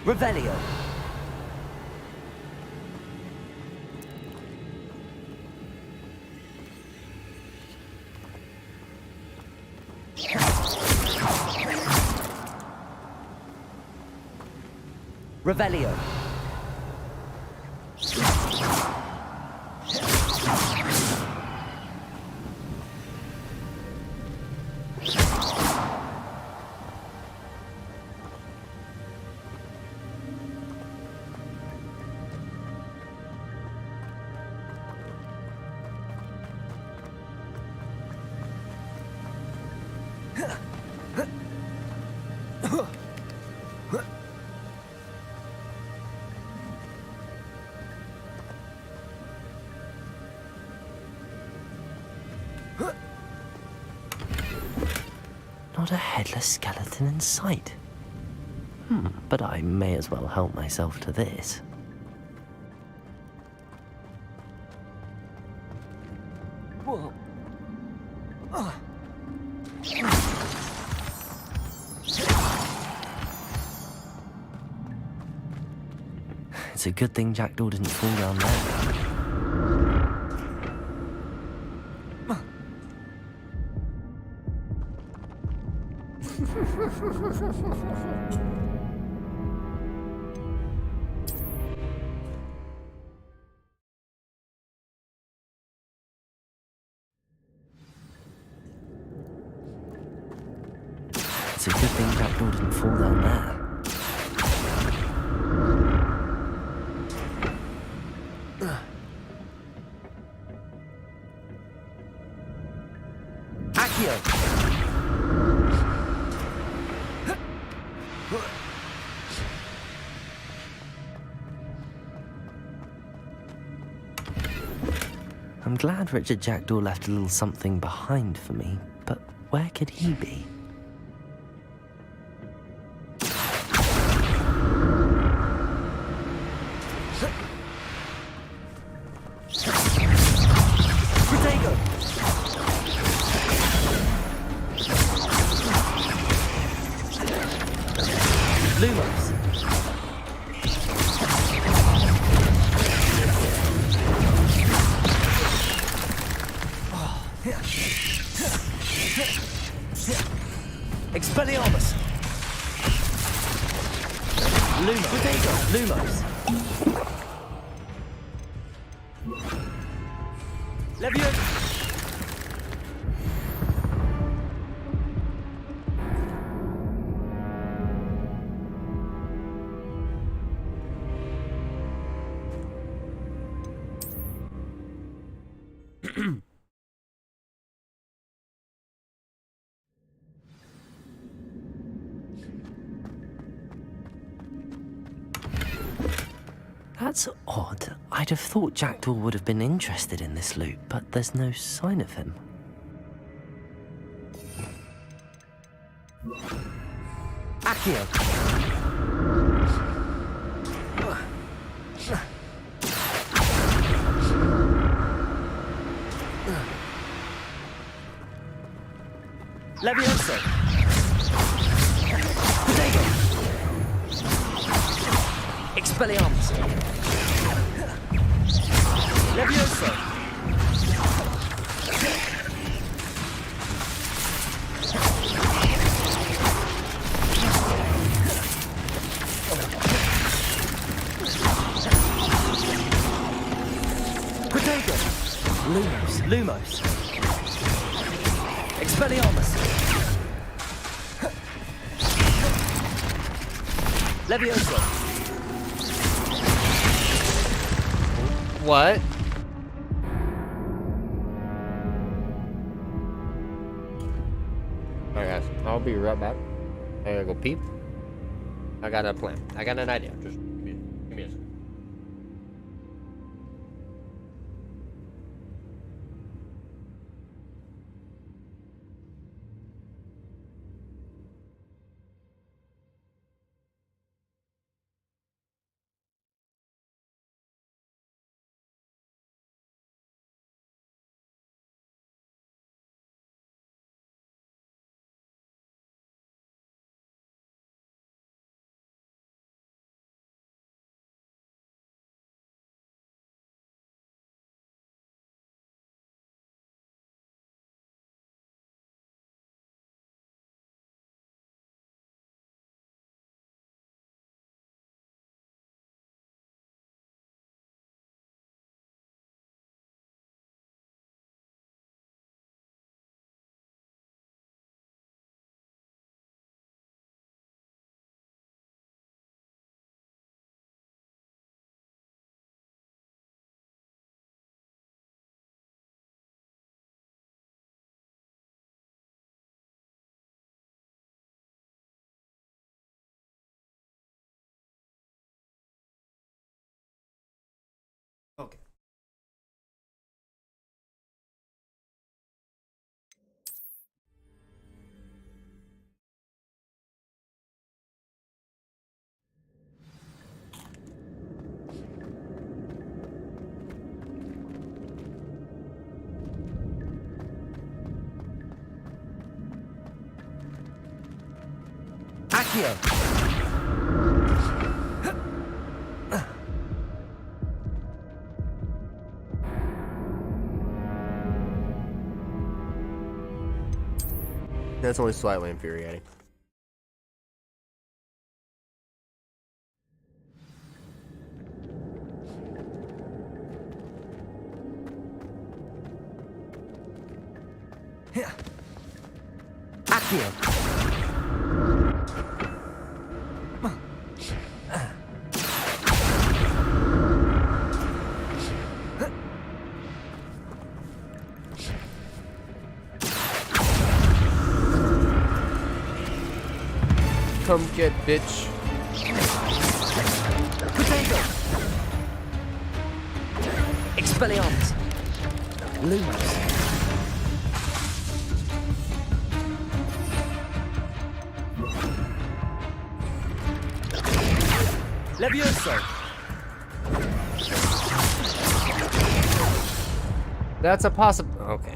Speaker 1: Revelio! Revelio!
Speaker 3: Not a headless skeleton in sight. But I may as well help myself to this.
Speaker 1: Whoa.
Speaker 3: It's a good thing Jackdaw didn't fall down there. It's a good thing Jackdaw didn't fall down there. I'm glad Richard Jackdaw left a little something behind for me, but where could he be?
Speaker 1: Expelliarmus! Lumos! Leviosa!
Speaker 3: That's odd. I'd have thought Jackdaw would have been interested in this loot, but there's no sign of him.
Speaker 1: Accio! Leviosa! Protego! Expelliarmus! Leviosa! Protego! Lumos! Expelliarmus!
Speaker 3: Levioso.
Speaker 1: What? Alright, guys. I'll be right back. I gotta go peep. I got a plan. I got an idea. Just give me a second. Okay.
Speaker 3: Accio.
Speaker 1: That's only slightly infuriating.
Speaker 3: Accio.
Speaker 1: Come get, bitch.
Speaker 3: Potato. Expelliarmus. Lumos. Levioso.
Speaker 1: That's a possible. Okay.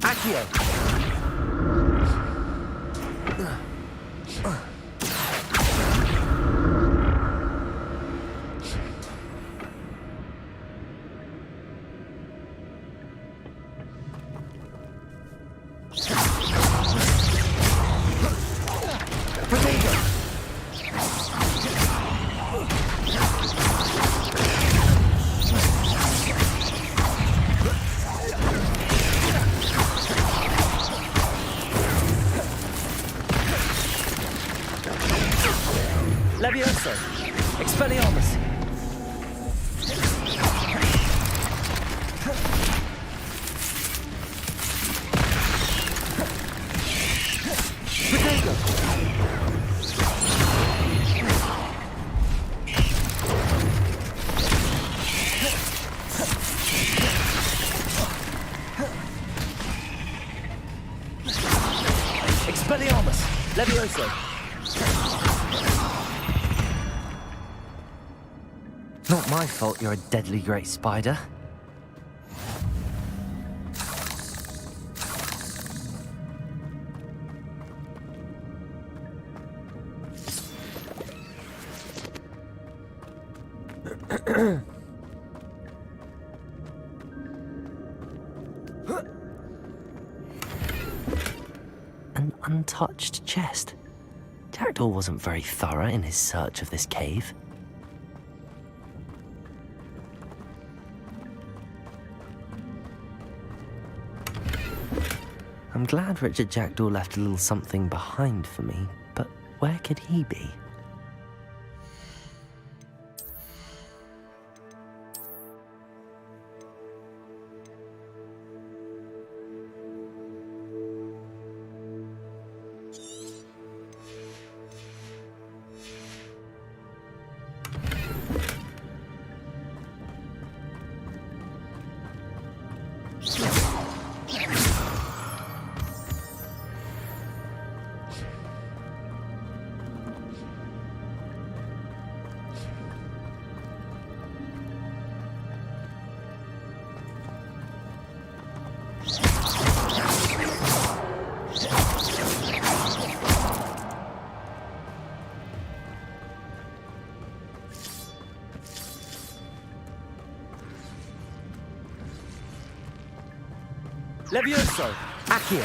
Speaker 3: Accio. Potato. Levioso. Expelliarmus. Potato. Expelliarmus. Levioso. Not my fault you're a deadly great spider. untouched chest. Jackdaw wasn't very thorough in his search of this cave. I'm glad Richard Jackdaw left a little something behind for me, but where could he be?
Speaker 12: Levioso! Accio!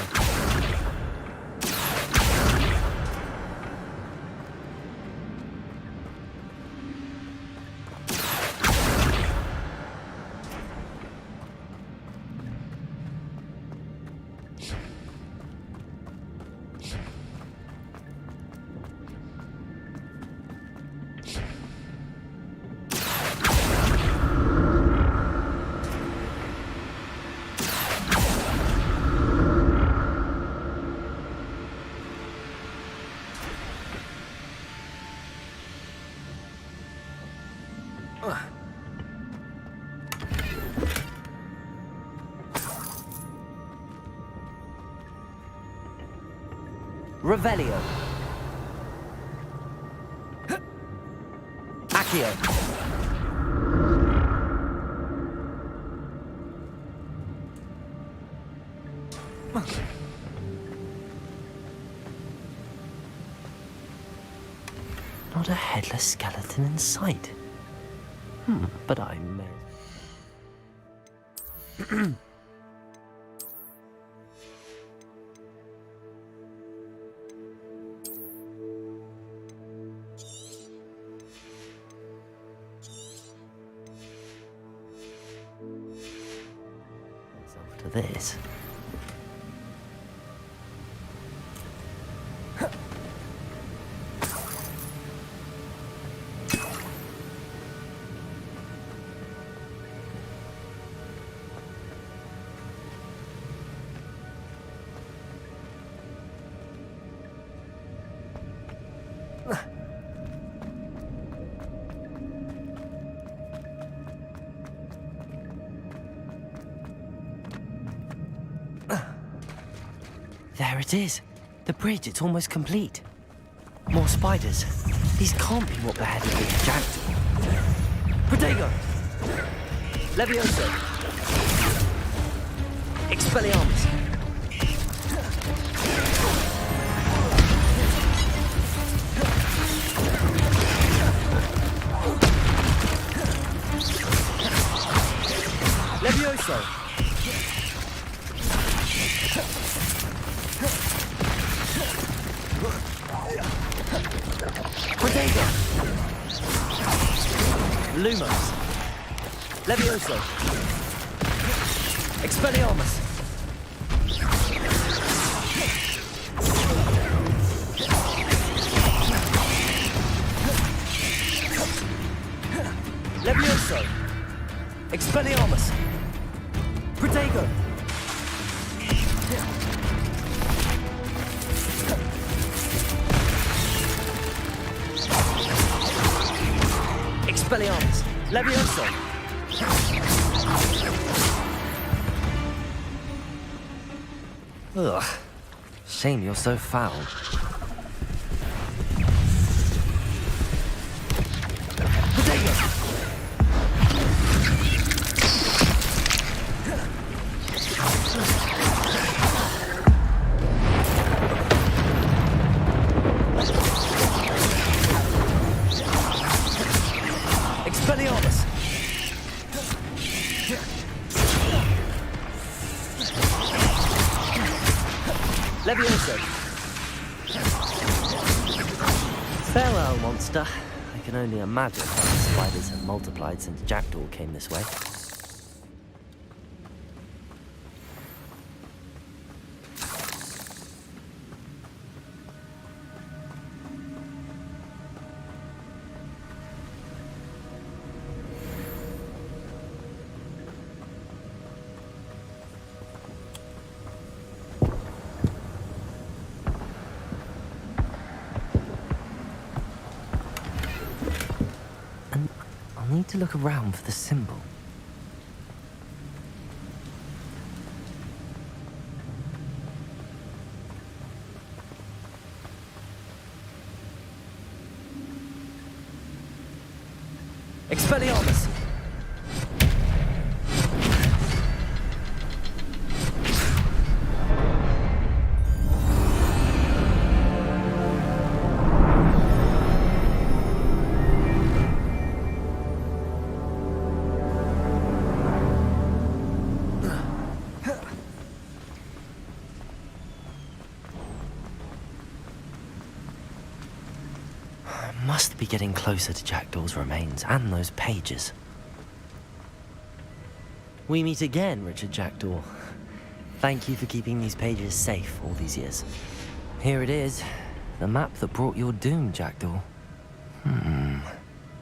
Speaker 3: Revelio. Accio. Not a headless skeleton in sight. But I may. After this. There it is. The bridge, it's almost complete. More spiders. These can't be what beheaded Richard Jackdaw. Protego! Levioso! Expelliarmus! Levioso! Protego! Lumos! Levioso! Expelliarmus! Levioso! Expelliarmus! Protego! Expelliarmus! Levioso! Ugh. Shame you're so foul. Protego! Expelliarmus! Levioso! Farewell, monster. I can only imagine how the spiders have multiplied since Jackdaw came this way. I'll need to look around for the symbol. Expelliarmus! Must be getting closer to Jackdaw's remains and those pages. We meet again, Richard Jackdaw. Thank you for keeping these pages safe all these years. Here it is, the map that brought your doom, Jackdaw.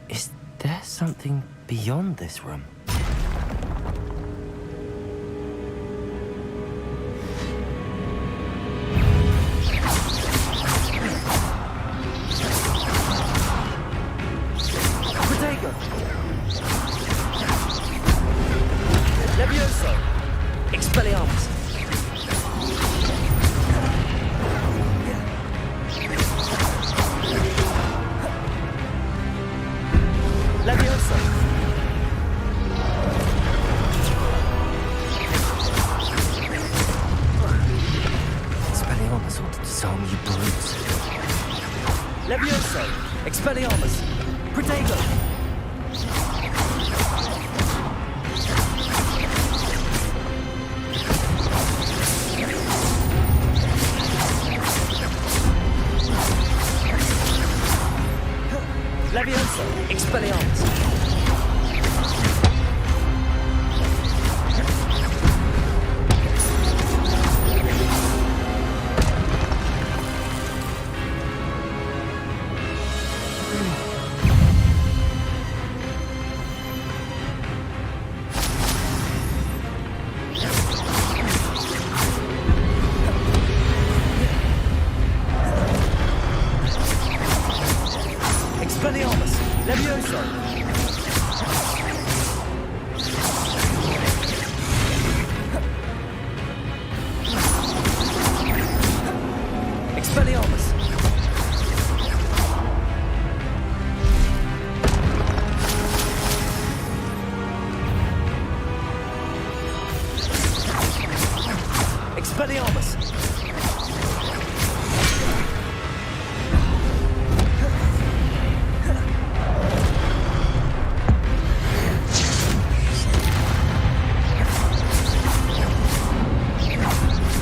Speaker 3: Is there something beyond this room? Levioso! Expelliarmus! Levioso! Expelliarmus ought to disarm you brutes. Levioso! Expelliarmus! Protego! Levioso! Expelliarmus! Expelliarmus! Levioso! Expelliarmus! Expelliarmus!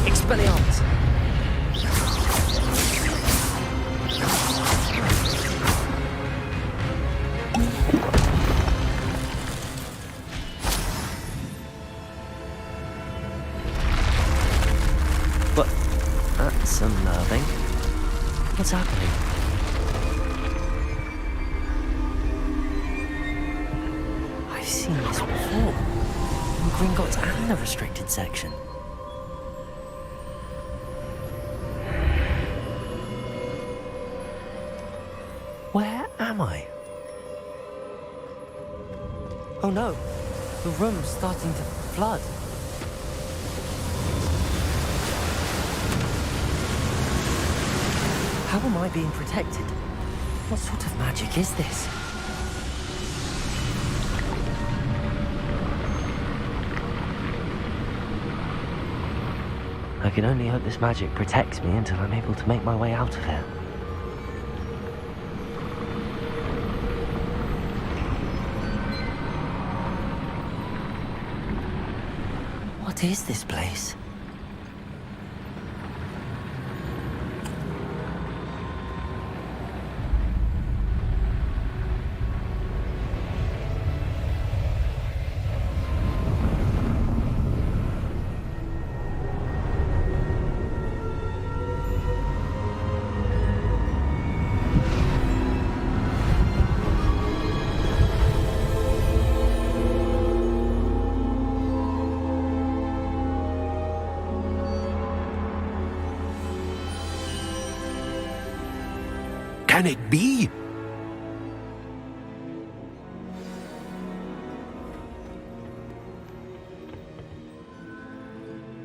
Speaker 3: Expelliarmus! But that's unnerving. What's happening? I've seen this before. In Gringotts and the restricted section. Where am I? Oh no, the room's starting to flood. How am I being protected? What sort of magic is this? I can only hope this magic protects me until I'm able to make my way out of here. What is this place?
Speaker 12: can it be?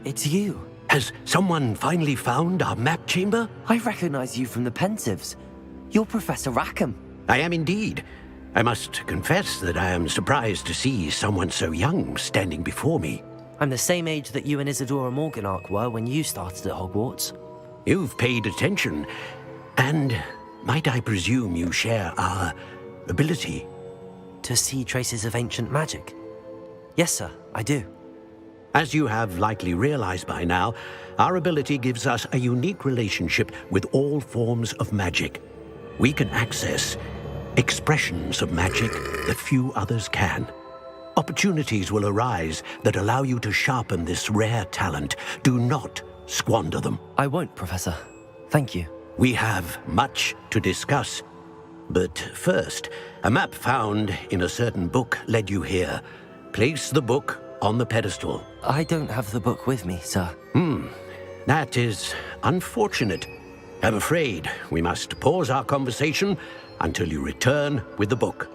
Speaker 3: It's you.
Speaker 12: Has someone finally found our map chamber?
Speaker 3: I recognize you from the Pensives. You're Professor Rackham.
Speaker 12: I am indeed. I must confess that I am surprised to see someone so young standing before me.
Speaker 3: I'm the same age that you and Isadora Morganach were when you started at Hogwarts.
Speaker 12: You've paid attention, and might I presume you share our ability?
Speaker 3: To see traces of ancient magic? Yes, sir, I do.
Speaker 12: As you have likely realized by now, our ability gives us a unique relationship with all forms of magic. We can access expressions of magic that few others can. Opportunities will arise that allow you to sharpen this rare talent. Do not squander them.
Speaker 3: I won't, Professor. Thank you.
Speaker 12: We have much to discuss. But first, a map found in a certain book led you here. Place the book on the pedestal.
Speaker 3: I don't have the book with me, sir.
Speaker 12: That is unfortunate. I'm afraid we must pause our conversation until you return with the book.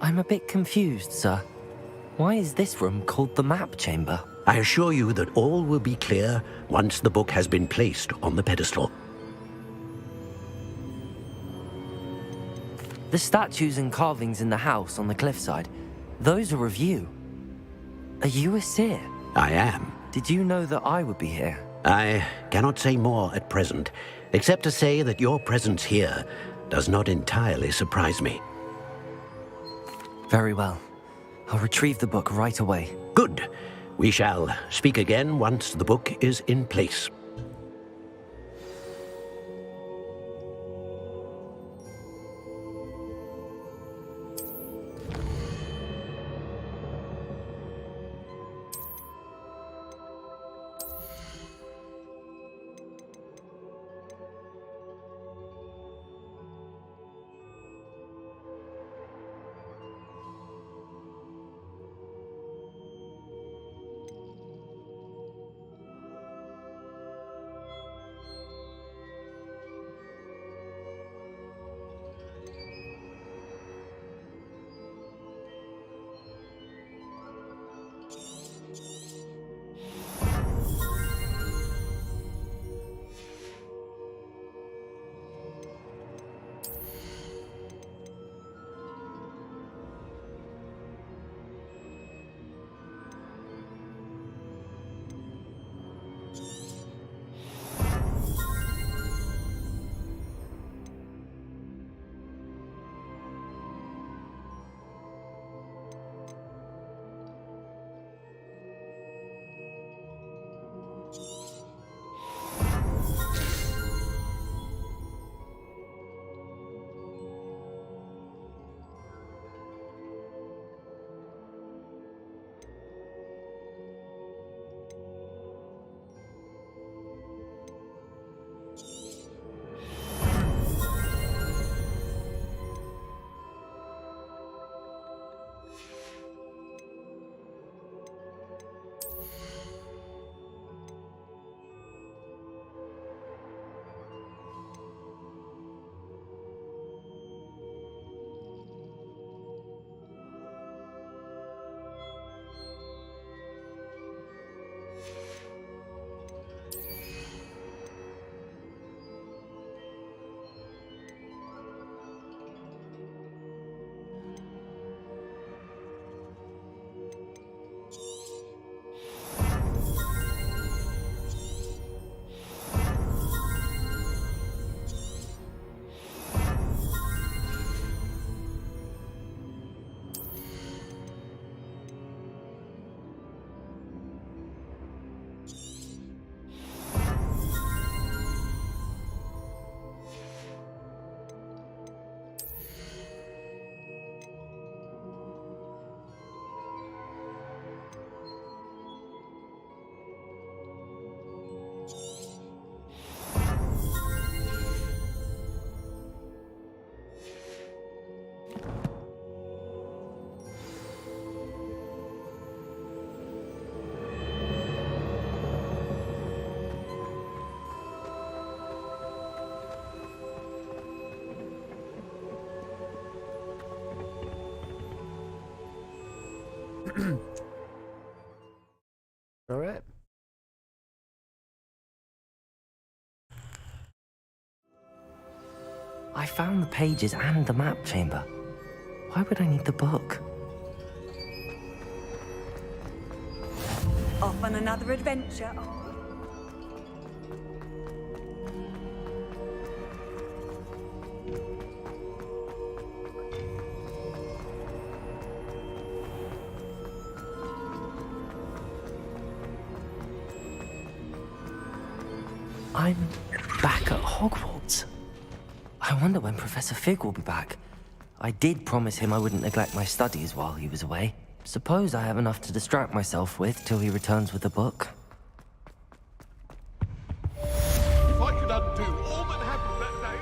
Speaker 3: I'm a bit confused, sir. Why is this room called the map chamber?
Speaker 12: I assure you that all will be clear once the book has been placed on the pedestal.
Speaker 3: The statues and carvings in the house on the cliffside, those are of you. Are you a seer?
Speaker 12: I am.
Speaker 3: Did you know that I would be here?
Speaker 12: I cannot say more at present, except to say that your presence here does not entirely surprise me.
Speaker 3: Very well. I'll retrieve the book right away.
Speaker 12: Good. We shall speak again once the book is in place.
Speaker 1: All right.
Speaker 3: I found the pages and the map chamber. Why would I need the book?
Speaker 2: Off on another adventure.
Speaker 3: I'm back at Hogwarts. I wonder when Professor Fig will be back. I did promise him I wouldn't neglect my studies while he was away. Suppose I have enough to distract myself with till he returns with the book.
Speaker 9: If I could undo all that happened that day,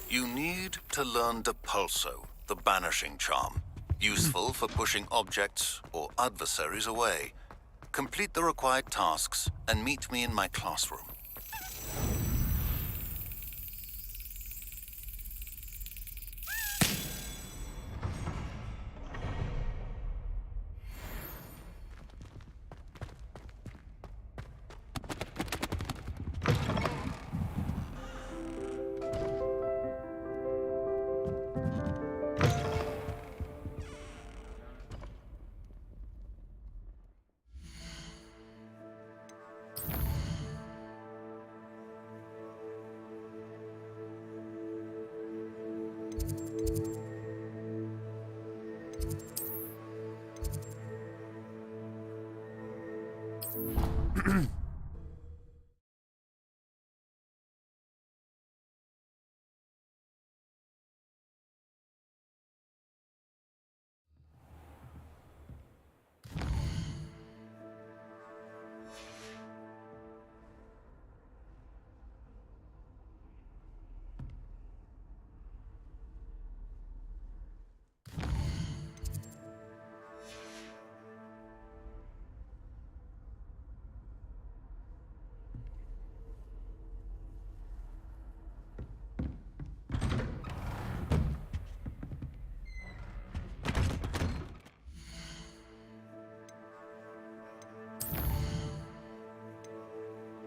Speaker 13: You need to learn Depulso, the banishing charm. Useful for pushing objects or adversaries away. Complete the required tasks and meet me in my classroom.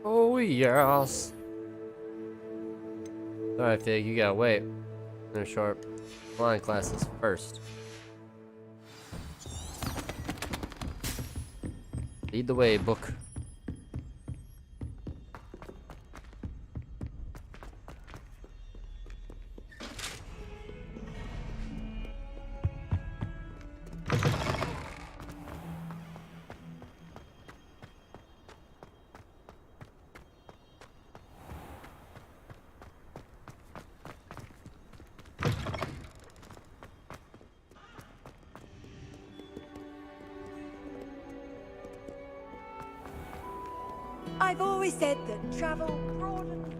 Speaker 1: Oh yes. Alright, Fig, you gotta wait. No sharp. Flying classes first. Lead the way, book.
Speaker 2: I've always said that travel broadens.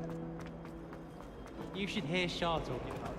Speaker 14: You should hear Shah talking about it.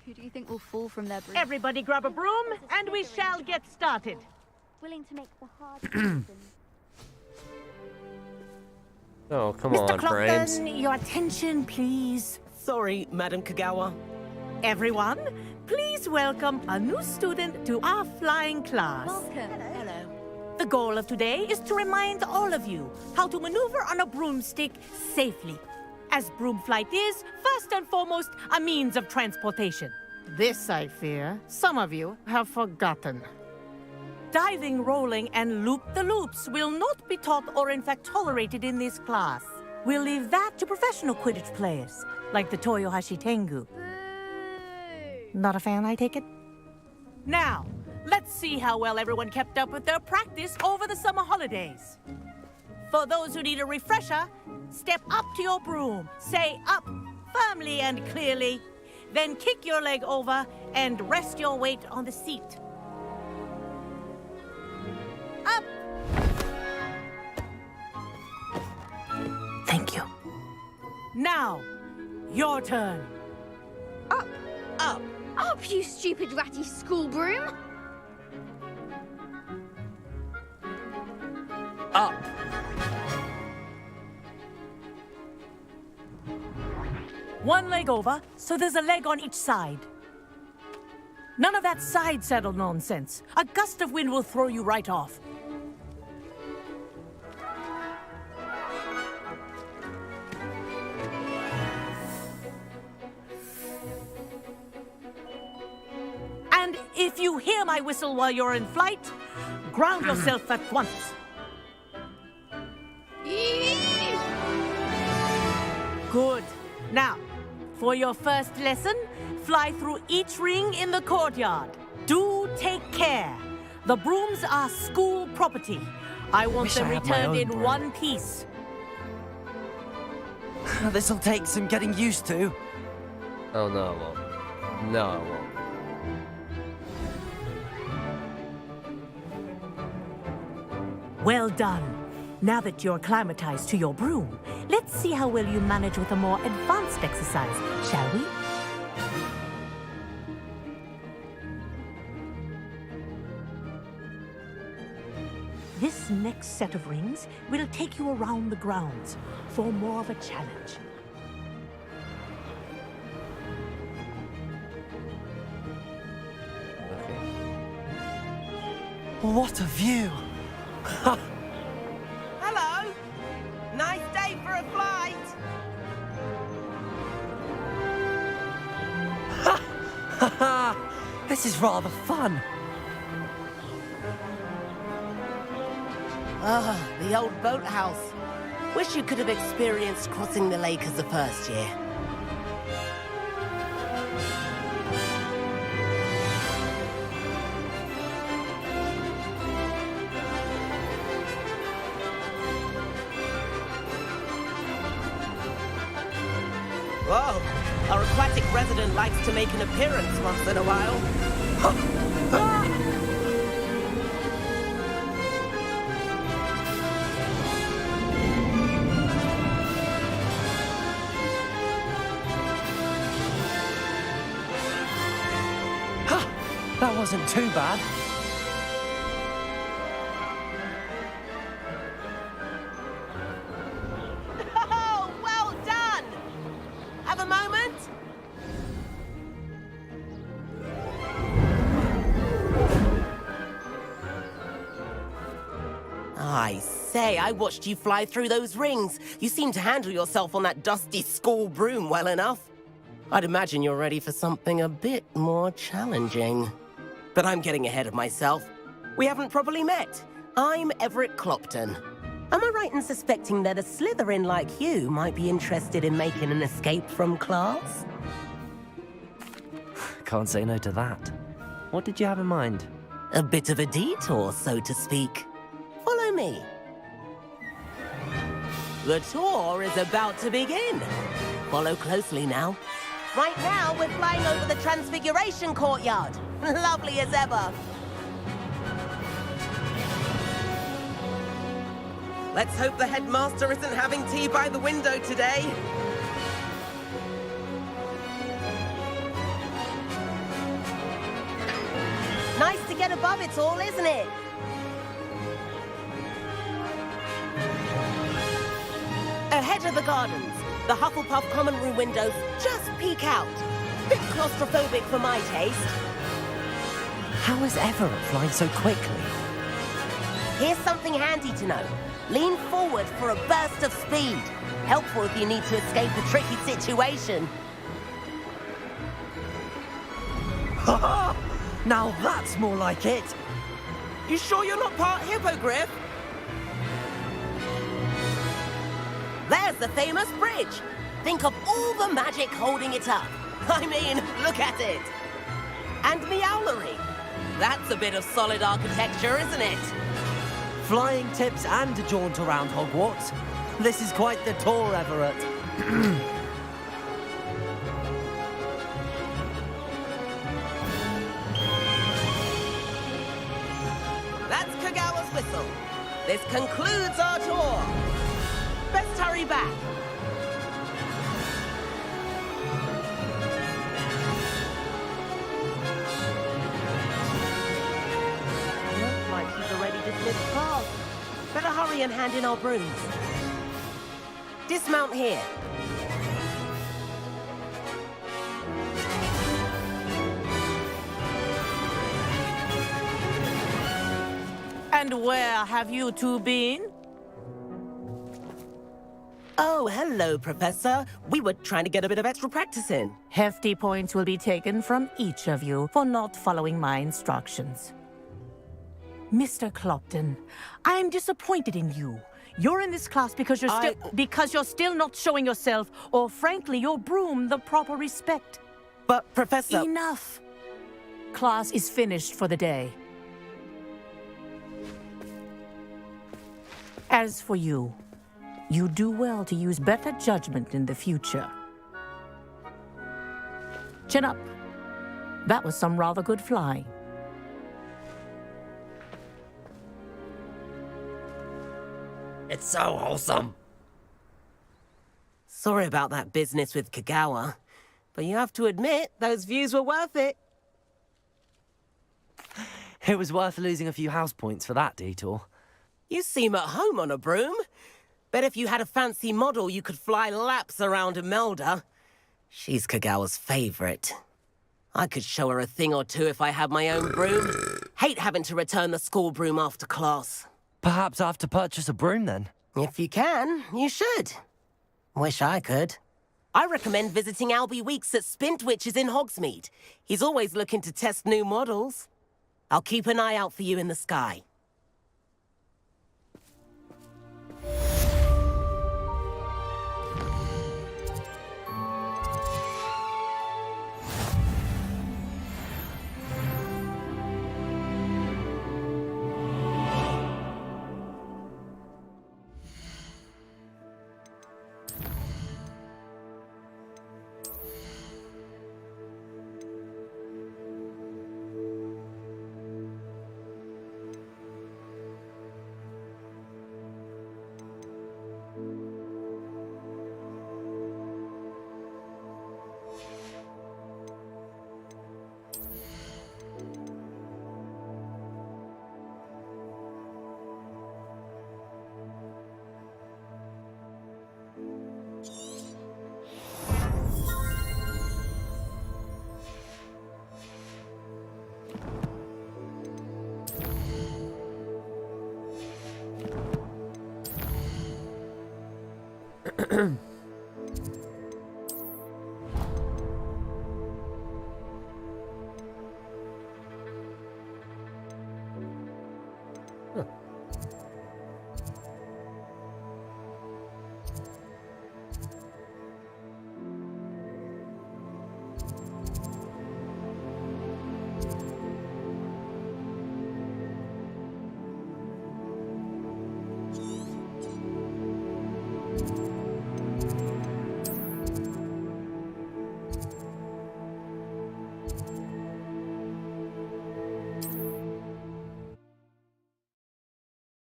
Speaker 15: Who do you think will fall from their broom?
Speaker 16: Everybody grab a broom, and we shall get started.
Speaker 15: Willing to make the hard decisions.
Speaker 1: Oh, come
Speaker 16: Mr.
Speaker 1: on, Brains.
Speaker 16: Clockton, your attention, please.
Speaker 17: Sorry, Madam Kagawa.
Speaker 16: Everyone, please welcome a new student to our flying class.
Speaker 15: Welcome.
Speaker 16: Hello. The goal of today is to remind all of you how to maneuver on a broomstick safely. As broom flight is, first and foremost, a means of transportation. This, I fear, some of you have forgotten. Diving, rolling, and loop-the-loops will not be taught or in fact tolerated in this class. We'll leave that to professional Quidditch players, like the Toyohashi Tengu. Not a fan, I take it? Now, Let's see how well everyone kept up with their practice over the summer holidays. For those who need a refresher, step up to your broom, say up firmly and clearly, then kick your leg over and rest your weight on the seat. Up!
Speaker 3: Thank you.
Speaker 16: Now, your turn.
Speaker 15: Up! Up! Up, you stupid ratty school broom!
Speaker 3: Up.
Speaker 16: One leg over, so there's a leg on each side. None of that side saddle nonsense. A gust of wind will throw you right off. And if you hear my whistle while you're in flight, ground yourself at once. Good. Now, for your first lesson, fly through each ring in the courtyard. Do take care. The brooms are school property. I want them returned in one piece.
Speaker 3: This'll take some getting used to.
Speaker 1: Oh, no, it won't. No, it won't.
Speaker 16: Well done. Now that you're acclimatized to your broom, let's see how well you manage with a more advanced exercise, shall we? This next set of rings will take you around the grounds for more of a challenge.
Speaker 3: What a view!
Speaker 17: Hello! Nice day for a flight!
Speaker 3: This is rather fun.
Speaker 17: Ah, the old boathouse. Wish you could have experienced crossing the lake as a first year. Whoa, our aquatic resident likes to make an appearance once in a while.
Speaker 3: That wasn't too bad.
Speaker 17: Oh, well done! Have a moment? I say, I watched you fly through those rings. You seem to handle yourself on that dusty school broom well enough. I'd imagine you're ready for something a bit more challenging. But I'm getting ahead of myself. We haven't properly met. I'm Everett Clopton. Am I right in suspecting that a Slytherin like you might be interested in making an escape from class?
Speaker 3: Can't say no to that. What did you have in mind?
Speaker 17: A bit of a detour, so to speak. Follow me. The tour is about to begin. Follow closely now. Right now, we're flying over the Transfiguration Courtyard. Lovely as ever. Let's hope the headmaster isn't having tea by the window today. Nice to get above it all, isn't it? Ahead of the gardens, the Hufflepuff common room windows just peek out. Bit claustrophobic for my taste.
Speaker 3: How is Everett flying so quickly?
Speaker 17: Here's something handy to know. Lean forward for a burst of speed. Helpful if you need to escape a tricky situation.
Speaker 3: Now that's more like it.
Speaker 17: You sure you're not part hippogriff? There's the famous bridge. Think of all the magic holding it up. I mean, look at it. And Meowlery. That's a bit of solid architecture, isn't it?
Speaker 3: Flying tips and a jaunt around Hogwarts. This is quite the tour, Everett.
Speaker 17: That's Kagawa's whistle. This concludes our tour. Best hurry back. Looks like she's already dismissed class. Better hurry and hand in our brooms. Dismount here.
Speaker 16: And where have you two been?
Speaker 17: Oh, hello, Professor. We were trying to get a bit of extra practice in.
Speaker 16: Hefty points will be taken from each of you for not following my instructions. Mr. Clopton, I'm disappointed in you. You're in this class because you're still not showing yourself, or frankly, your broom the proper respect.
Speaker 17: But, Professor...
Speaker 16: Enough. Class is finished for the day. As for you, you do well to use better judgment in the future. Chin up. That was some rather good flying.
Speaker 3: It's so wholesome.
Speaker 17: Sorry about that business with Kagawa, but you have to admit, those views were worth it.
Speaker 3: It was worth losing a few house points for that detour.
Speaker 17: You seem at home on a broom. Bet if you had a fancy model, you could fly laps around Imelda. She's Kagawa's favorite. I could show her a thing or two if I had my own broom. Hate having to return the school broom after class.
Speaker 3: Perhaps I have to purchase a broom then?
Speaker 17: If you can, you should. Wish I could. I recommend visiting Albie Weeks at Spintwitches in Hogsmeade. He's always looking to test new models. I'll keep an eye out for you in the sky.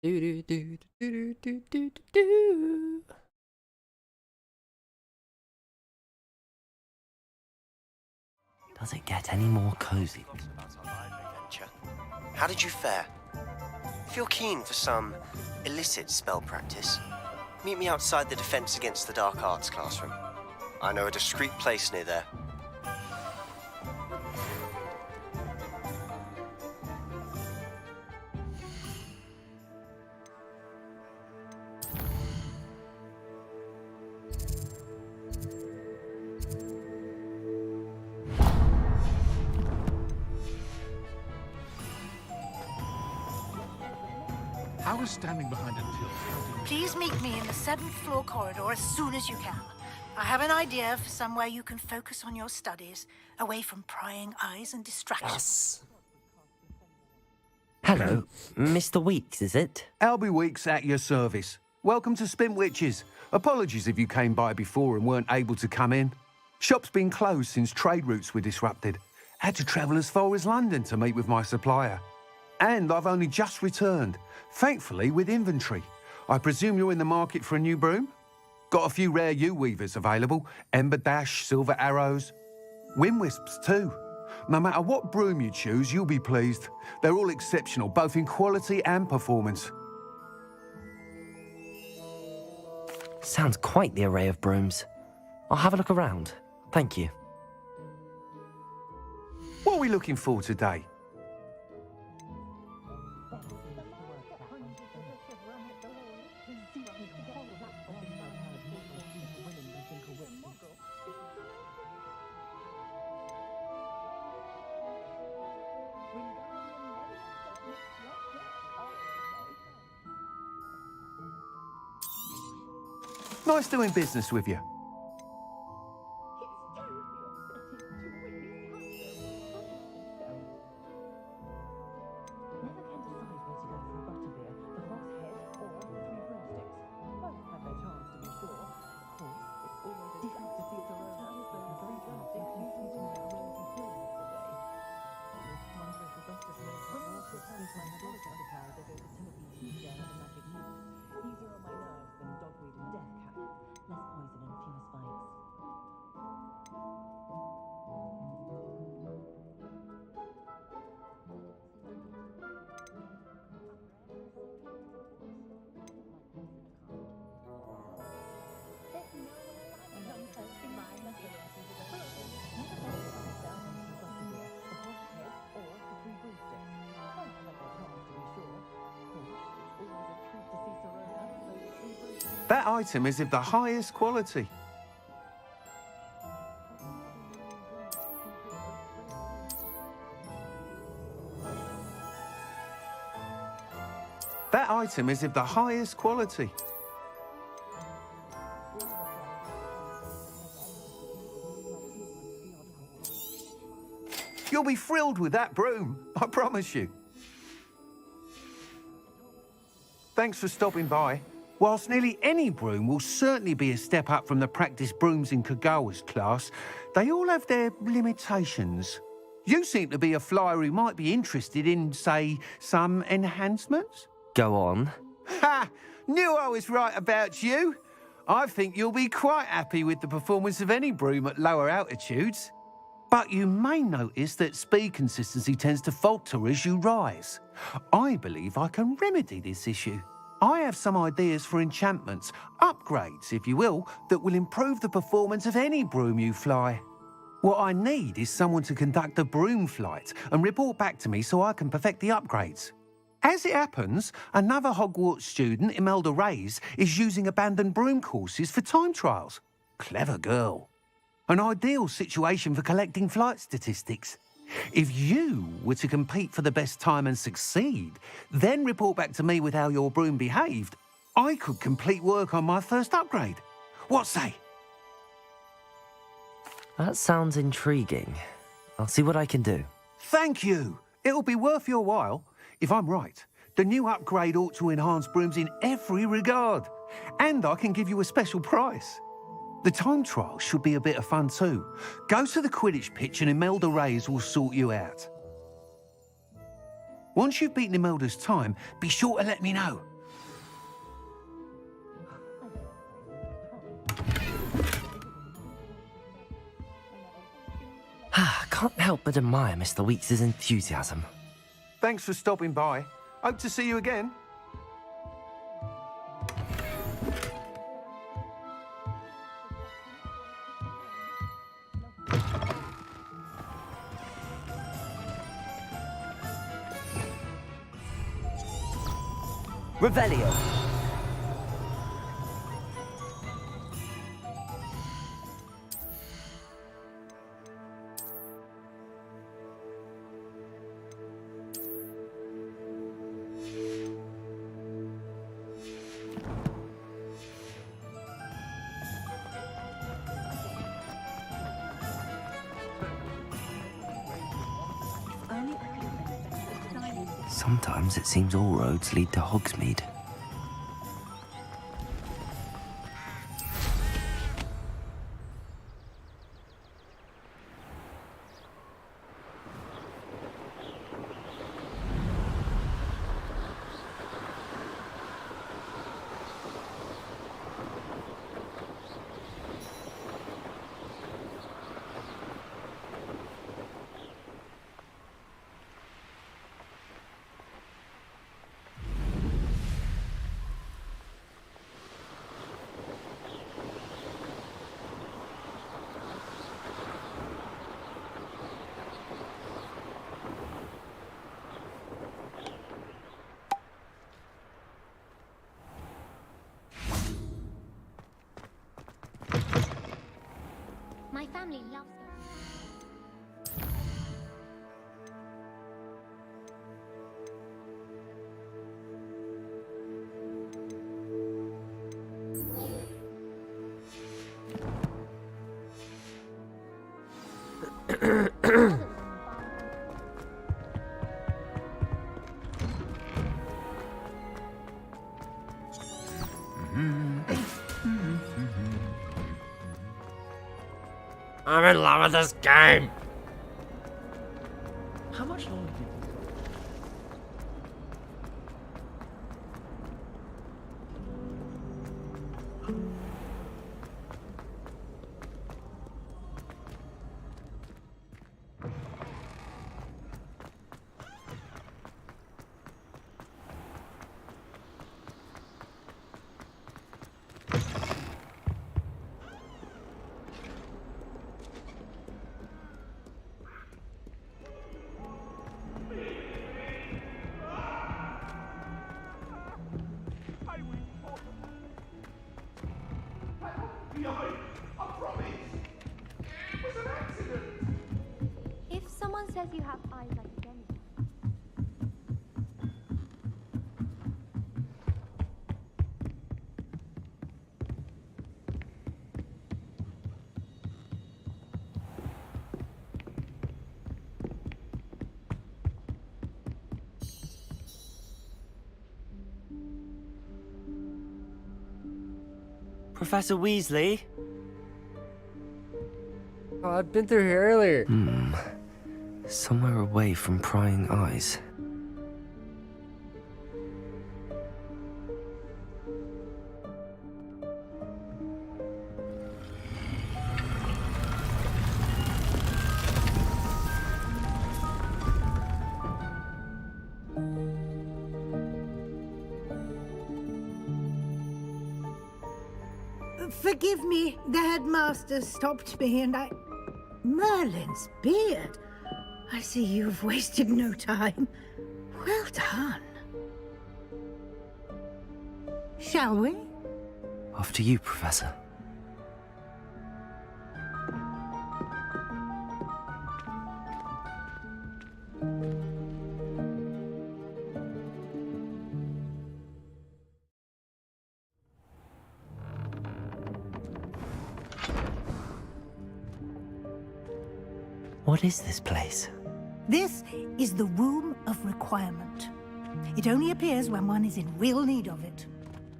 Speaker 3: Does it get any more cozy?
Speaker 18: How did you fare? If you're keen for some illicit spell practice, meet me outside the Defense Against the Dark Arts classroom. I know a discreet place near there.
Speaker 9: How is standing behind a till?
Speaker 19: Please meet me in the 7th floor corridor as soon as you can. I have an idea for somewhere you can focus on your studies, away from prying eyes and distractions.
Speaker 1: Yes.
Speaker 3: Hello, Mr. Weeks, is it?
Speaker 20: Albie Weeks at your service. Welcome to Spin Witches. Apologies if you came by before and weren't able to come in. Shop's been closed since trade routes were disrupted. Had to travel as far as London to meet with my supplier. And I've only just returned, thankfully with inventory. I presume you're in the market for a new broom? Got a few rare U-weavers available. Ember Dash, Silver Arrows. Wind Wisps too. No matter what broom you choose, you'll be pleased. They're all exceptional, both in quality and performance.
Speaker 3: Sounds quite the array of brooms. I'll have a look around. Thank you.
Speaker 20: What are we looking for today? Nice doing business with you. That item is of the highest quality. That item is of the highest quality. You'll be thrilled with that broom, I promise you. Thanks for stopping by. Whilst nearly any broom will certainly be a step up from the practice brooms in Kagawa's class, they all have their limitations. You seem to be a flyer who might be interested in, say, some enhancements?
Speaker 3: Go on.
Speaker 20: Ha! Knew I was right about you. I think you'll be quite happy with the performance of any broom at lower altitudes. But you may notice that speed consistency tends to falter as you rise. I believe I can remedy this issue. I have some ideas for enchantments, upgrades, if you will, that will improve the performance of any broom you fly. What I need is someone to conduct a broom flight and report back to me so I can perfect the upgrades. As it happens, another Hogwarts student, Imelda Reyes, is using abandoned broom courses for time trials. Clever girl. An ideal situation for collecting flight statistics. If you were to compete for the best time and succeed, then report back to me with how your broom behaved, I could complete work on my first upgrade. What say?
Speaker 3: That sounds intriguing. I'll see what I can do.
Speaker 20: Thank you. It'll be worth your while. If I'm right, the new upgrade ought to enhance brooms in every regard. And I can give you a special price. The time trial should be a bit of fun too. Go to the Quidditch pitch and Imelda Reyes will sort you out. Once you've beaten Imelda's time, be sure to let me know.
Speaker 3: Can't help but admire Mr. Weeks' enthusiasm.
Speaker 20: Thanks for stopping by. Hope to see you again.
Speaker 3: Revelio. Sometimes it seems all roads lead to Hogsmeade.
Speaker 8: My family loves
Speaker 1: I'm in love with this game.
Speaker 14: How much longer do you
Speaker 15: If someone says you have eyes like a demigod,
Speaker 17: Professor Weasley?
Speaker 1: Oh, I've been through here earlier.
Speaker 3: Somewhere away from prying eyes.
Speaker 19: Forgive me, the headmaster stopped me and I... Merlin's beard. I see you've wasted no time. Well done. Shall we?
Speaker 3: After you, Professor. What is this place?
Speaker 19: This is the Room of Requirement. It only appears when one is in real need of it.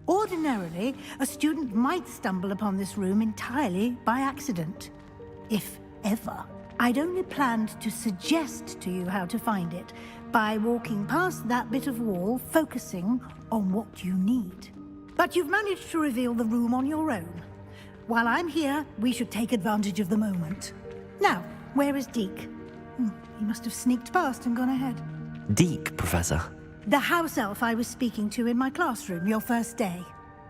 Speaker 19: Ordinarily, a student might stumble upon this room entirely by accident. If ever. I'd only planned to suggest to you how to find it by walking past that bit of wall, focusing on what you need. But you've managed to reveal the room on your own. While I'm here, we should take advantage of the moment. Now, where is Deke? He must have sneaked past and gone ahead.
Speaker 3: Deke, Professor.
Speaker 19: The house elf I was speaking to in my classroom your first day.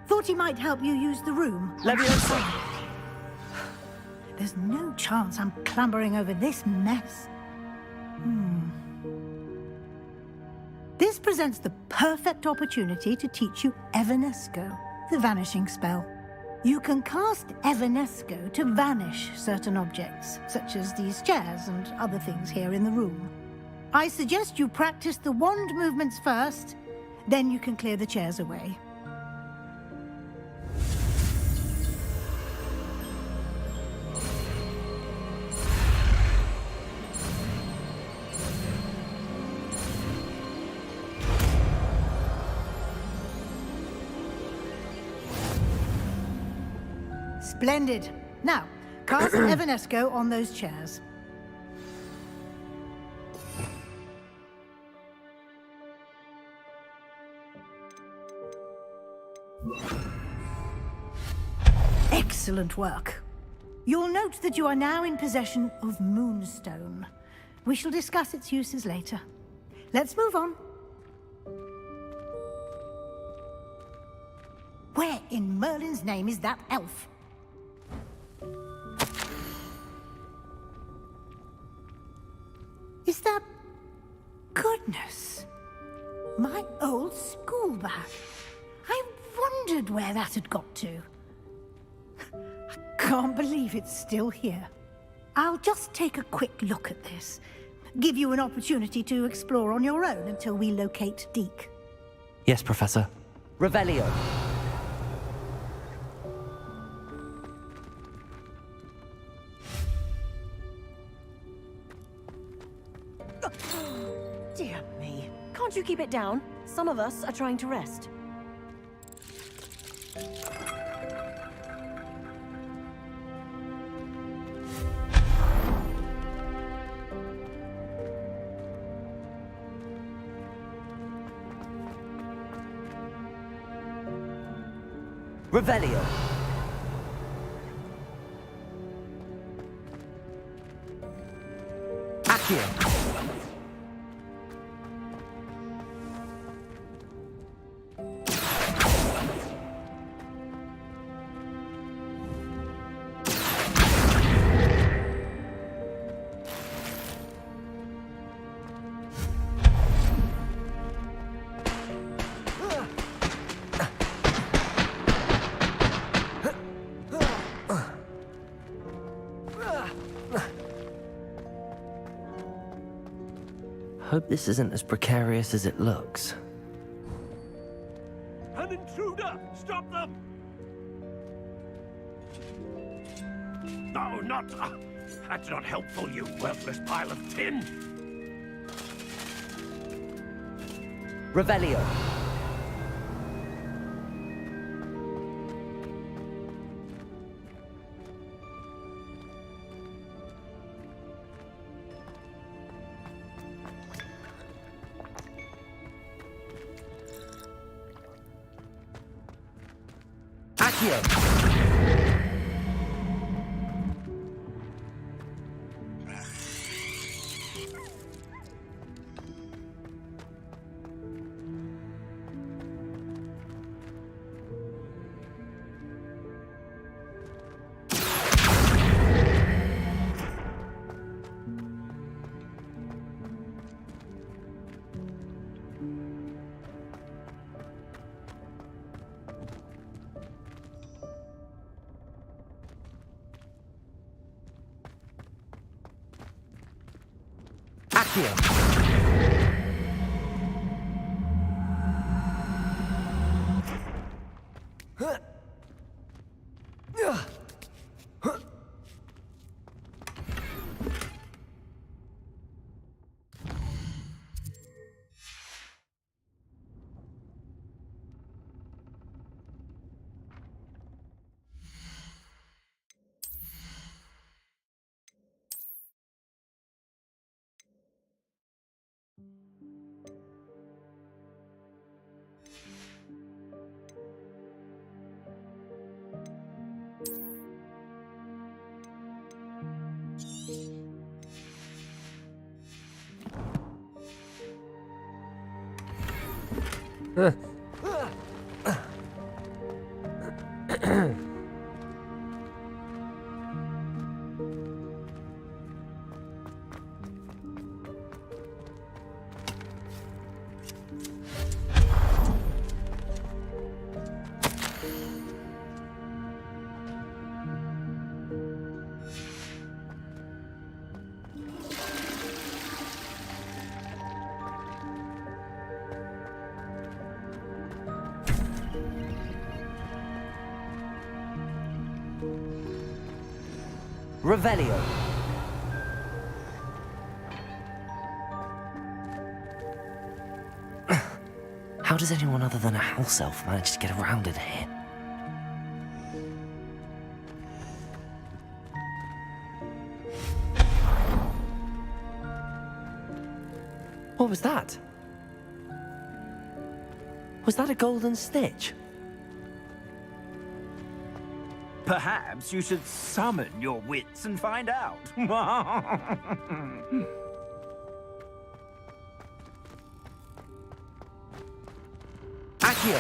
Speaker 19: Thought he might help you use the room.
Speaker 17: Leviosa!
Speaker 19: There's no chance I'm clambering over this mess. This presents the perfect opportunity to teach you Evanesco, the vanishing spell. You can cast Evanesco to vanish certain objects, such as these chairs and other things here in the room. I suggest you practice the wand movements first, then you can clear the chairs away. Splendid. Now, cast Evanesco on those chairs. Excellent work. You'll note that you are now in possession of Moonstone. We shall discuss its uses later. Let's move on. Where in Merlin's name is that elf? Is that... Goodness. My old school bag. I wondered where that had got to. I can't believe it's still here. I'll just take a quick look at this. Give you an opportunity to explore on your own until we locate Deke.
Speaker 3: Yes, Professor.
Speaker 17: Revelio.
Speaker 21: Dear me. Can't you keep it down? Some of us are trying to rest.
Speaker 17: Revelio. Accio.
Speaker 3: Hope this isn't as precarious as it looks.
Speaker 9: An intruder! Stop them! No, not... that's not helpful, you worthless pile of tin!
Speaker 17: Revelio. Revelio.
Speaker 3: How does anyone other than a house elf manage to get around in here? What was that? Was that a golden snitch?
Speaker 6: Perhaps you should summon your wits and find out.
Speaker 3: Accio!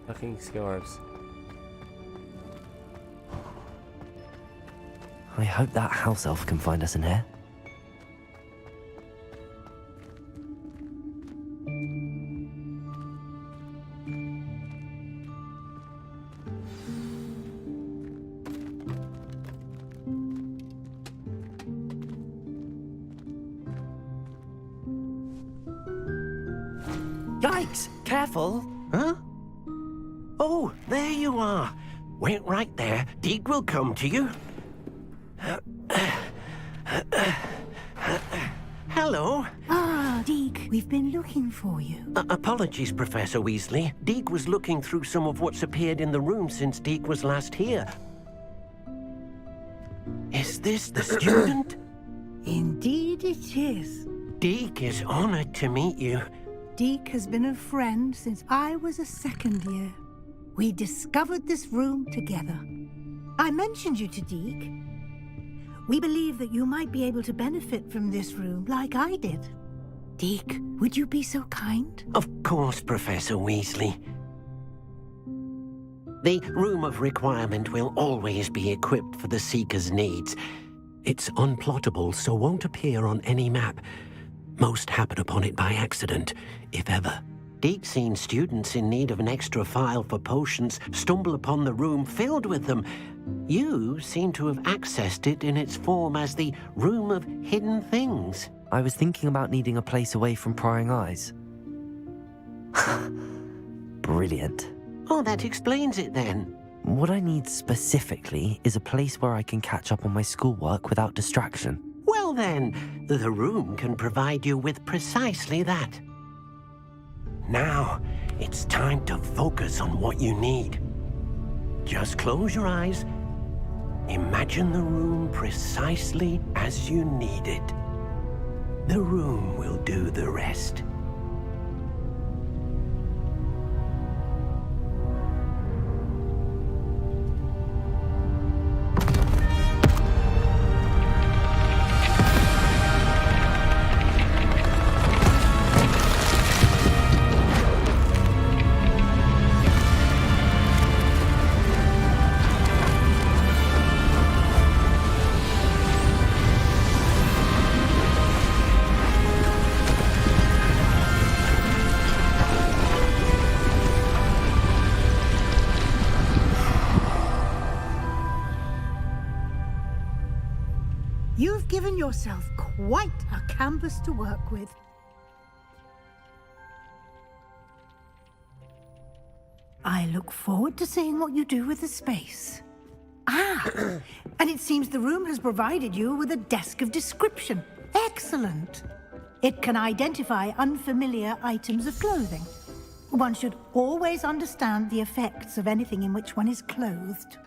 Speaker 1: Fucking scarves.
Speaker 3: I hope that house elf can find us in here.
Speaker 12: Yikes! Careful! Huh? Oh, there you are. Wait right there. Deke will come to you. Hello.
Speaker 19: Ah, Deke, we've been looking for you.
Speaker 12: Apologies, Professor Weasley. Deke was looking through some of what's appeared in the room since Deke was last here. Is this the student?
Speaker 19: Indeed it is.
Speaker 12: Deke is honored to meet you.
Speaker 19: Deke has been a friend since I was a second year. We discovered this room together. I mentioned you to Deke. We believe that you might be able to benefit from this room like I did. Deke, would you be so kind?
Speaker 12: Of course, Professor Weasley. The Room of Requirement will always be equipped for the Seeker's needs. It's unplottable, so won't appear on any map. Most happen upon it by accident, if ever. Deke's seen students in need of an extra file for potions stumble upon the room filled with them. You seem to have accessed it in its form as the Room of Hidden Things.
Speaker 3: I was thinking about needing a place away from prying eyes. Brilliant.
Speaker 12: Oh, that explains it then.
Speaker 3: What I need specifically is a place where I can catch up on my schoolwork without distraction.
Speaker 12: Well then, the room can provide you with precisely that. Now, it's time to focus on what you need. Just close your eyes. Imagine the room precisely as you need it. The room will do the rest.
Speaker 19: given yourself quite a canvas to work with. I look forward to seeing what you do with the space. Ah, and it seems the room has provided you with a desk of description. Excellent. It can identify unfamiliar items of clothing. One should always understand the effects of anything in which one is clothed.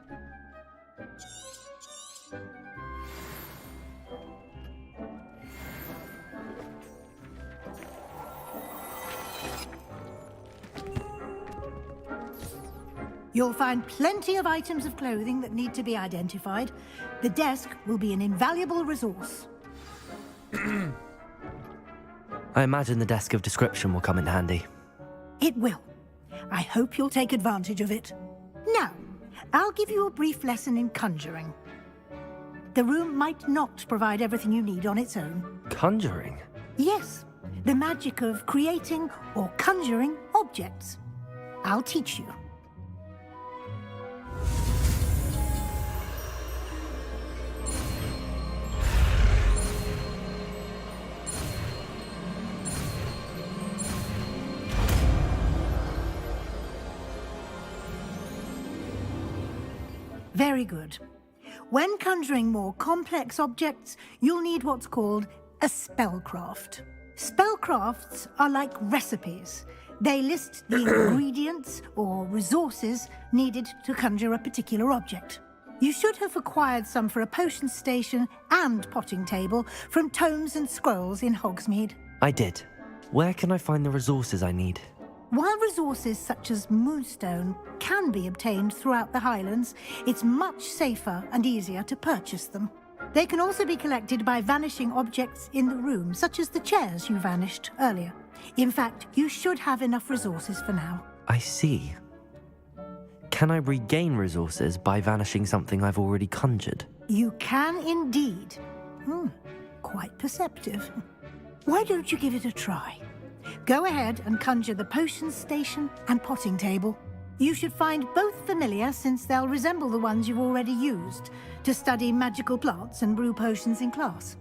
Speaker 19: You'll find plenty of items of clothing that need to be identified. The desk will be an invaluable resource.
Speaker 3: I imagine the desk of description will come in handy.
Speaker 19: It will. I hope you'll take advantage of it. Now, I'll give you a brief lesson in conjuring. The room might not provide everything you need on its own.
Speaker 3: Conjuring?
Speaker 19: Yes, the magic of creating or conjuring objects. I'll teach you. Very good. When conjuring more complex objects, you'll need what's called a spellcraft. Spellcrafts are like recipes. They list the ingredients or resources needed to conjure a particular object. You should have acquired some for a potion station and potting table from tomes and scrolls in Hogsmeade.
Speaker 3: I did. Where can I find the resources I need?
Speaker 19: While resources such as moonstone can be obtained throughout the Highlands, it's much safer and easier to purchase them. They can also be collected by vanishing objects in the room, such as the chairs you vanished earlier. In fact, you should have enough resources for now.
Speaker 3: I see. Can I regain resources by vanishing something I've already conjured?
Speaker 19: You can indeed. Quite perceptive. Why don't you give it a try? Go ahead and conjure the potion station and potting table. You should find both familiar, since they'll resemble the ones you've already used to study magical plants and brew potions in class.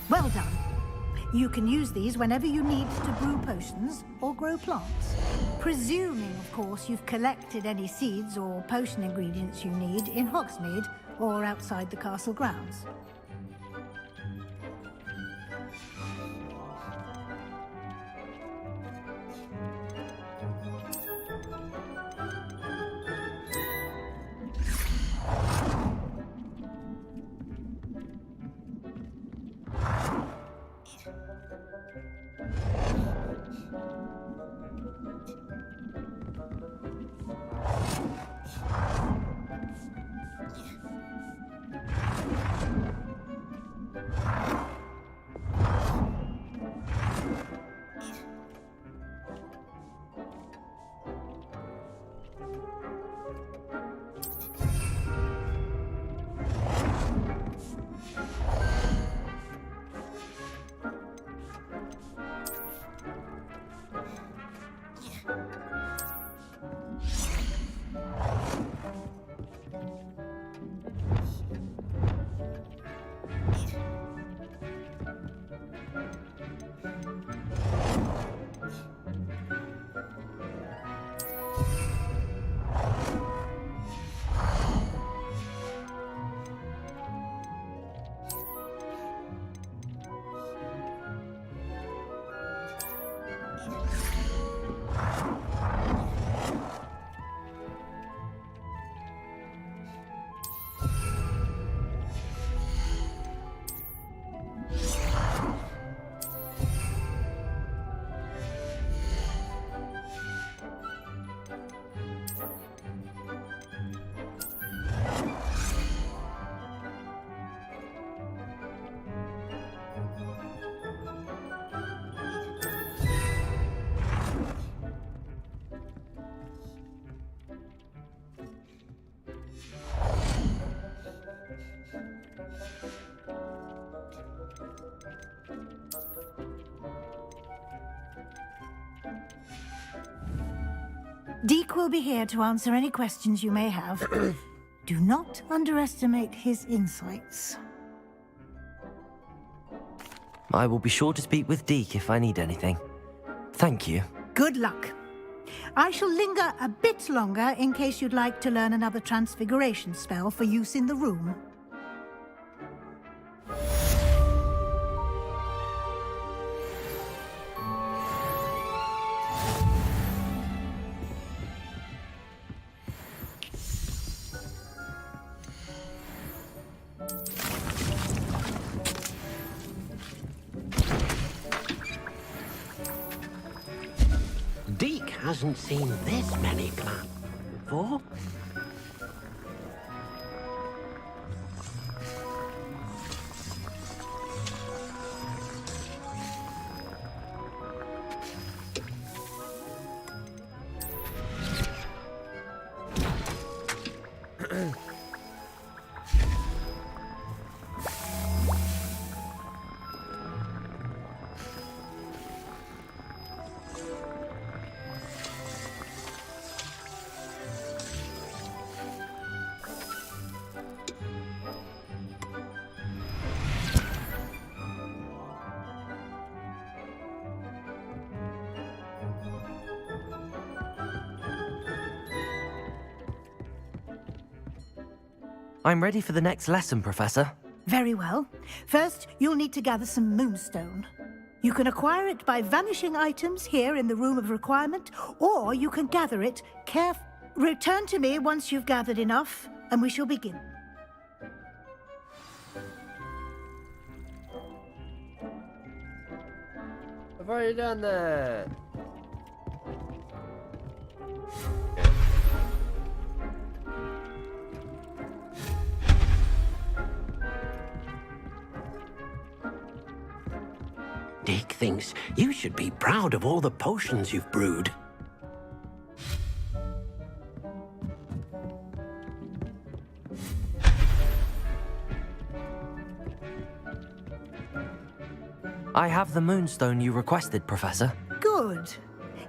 Speaker 19: Well done. You can use these whenever you need to brew potions or grow plants. Presuming, of course, you've collected any seeds or potion ingredients you need in Hogsmeade or outside the castle grounds. Deke will be here to answer any questions you may have. Do not underestimate his insights.
Speaker 3: I will be sure to speak with Deke if I need anything. Thank you.
Speaker 19: Good luck. I shall linger a bit longer in case you'd like to learn another transfiguration spell for use in the room.
Speaker 12: Deke hasn't seen this many plants before.
Speaker 3: I'm ready for the next lesson, Professor.
Speaker 19: Very well. First, you'll need to gather some moonstone. You can acquire it by vanishing items here in the Room of Requirement, or you can gather it Return to me once you've gathered enough, and we shall begin.
Speaker 1: I've already done that.
Speaker 12: Deke thinks you should be proud of all the potions you've brewed.
Speaker 3: I have the moonstone you requested, Professor.
Speaker 19: Good.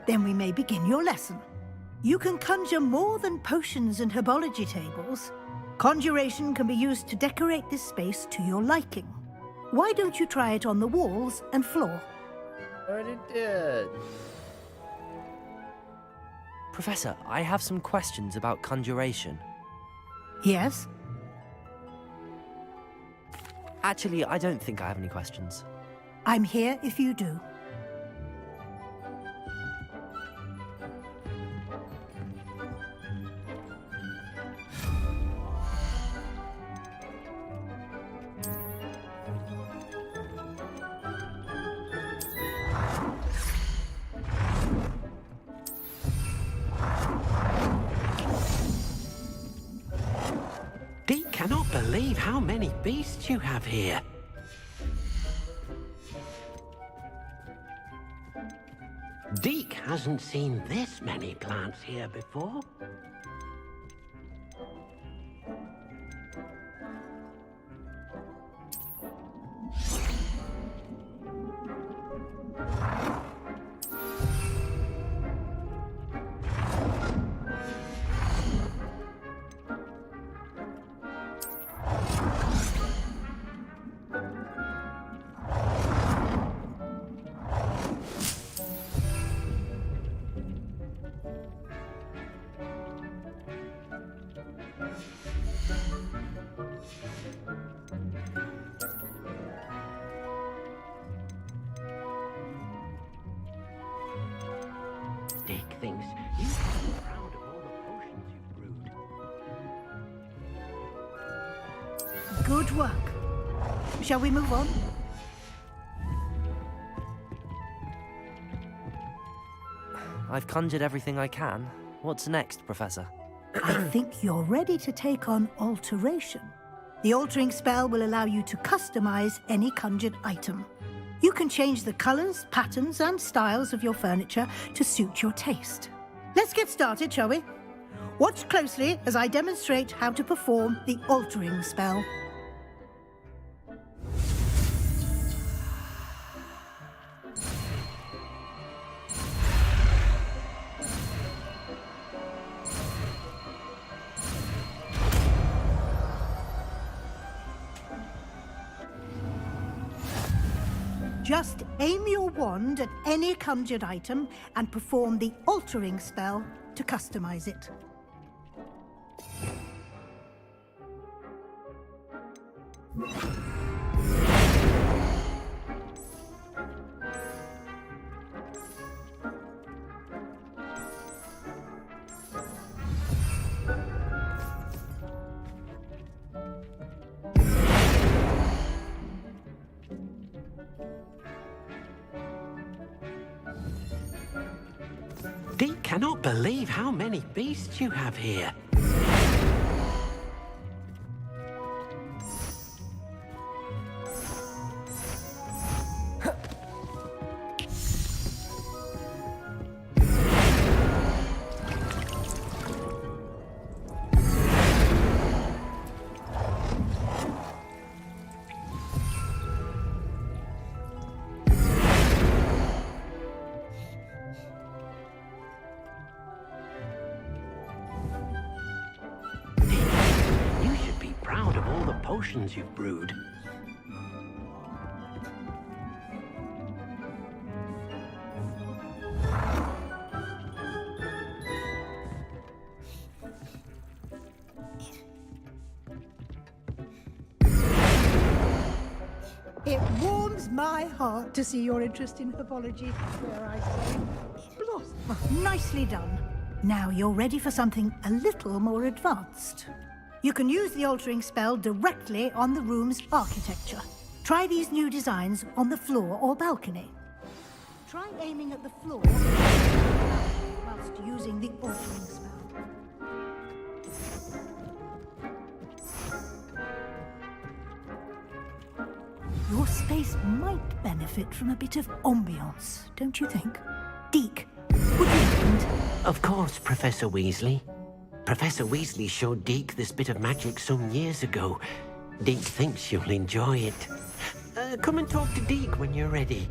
Speaker 19: Then we may begin your lesson. You can conjure more than potions and herbology tables. Conjuration can be used to decorate this space to your liking. Why don't you try it on the walls and floor?
Speaker 1: I already did.
Speaker 3: Professor, I have some questions about conjuration.
Speaker 19: Yes?
Speaker 3: Actually, I don't think I have any questions.
Speaker 19: I'm here if you do.
Speaker 12: Deke cannot believe how many beasts you have here. Deke hasn't seen this many plants here before. Deke thinks you should be proud of all the potions you've brewed.
Speaker 19: Good work. Shall we move on?
Speaker 3: I've conjured everything I can. What's next, Professor?
Speaker 19: I think you're ready to take on alteration. The altering spell will allow you to customize any conjured item. You can change the colors, patterns, and styles of your furniture to suit your taste. Let's get started, shall we? Watch closely as I demonstrate how to perform the altering spell. Just aim your wand at any conjured item and perform the altering spell to customize it.
Speaker 12: Deke cannot believe how many beasts you have here. Potions you've brewed.
Speaker 19: It warms my heart to see your interest in herbology, dare I say. Nicely done. Now you're ready for something a little more advanced. You can use the altering spell directly on the room's architecture. Try these new designs on the floor or balcony. Try aiming at the floor whilst using the altering spell. Your space might benefit from a bit of ambiance, don't you think? Deke, would you mind?
Speaker 12: Of course, Professor Weasley. Professor Weasley showed Deke this bit of magic some years ago. Deke thinks you'll enjoy it. Come and talk to Deke when you're ready.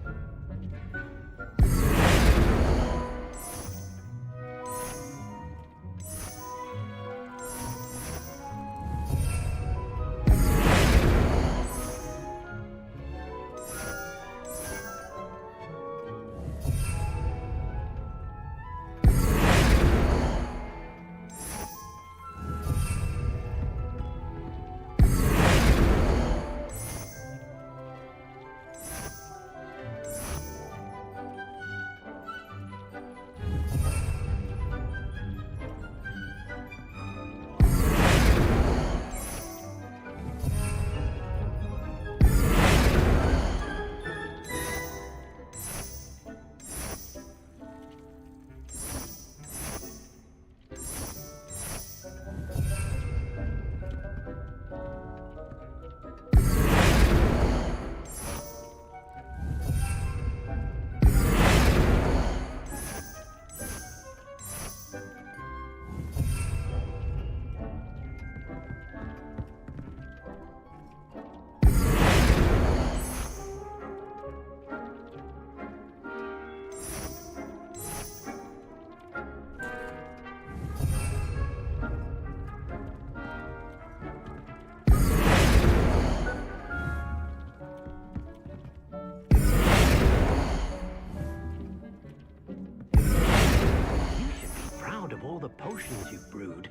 Speaker 12: All the potions you've brewed.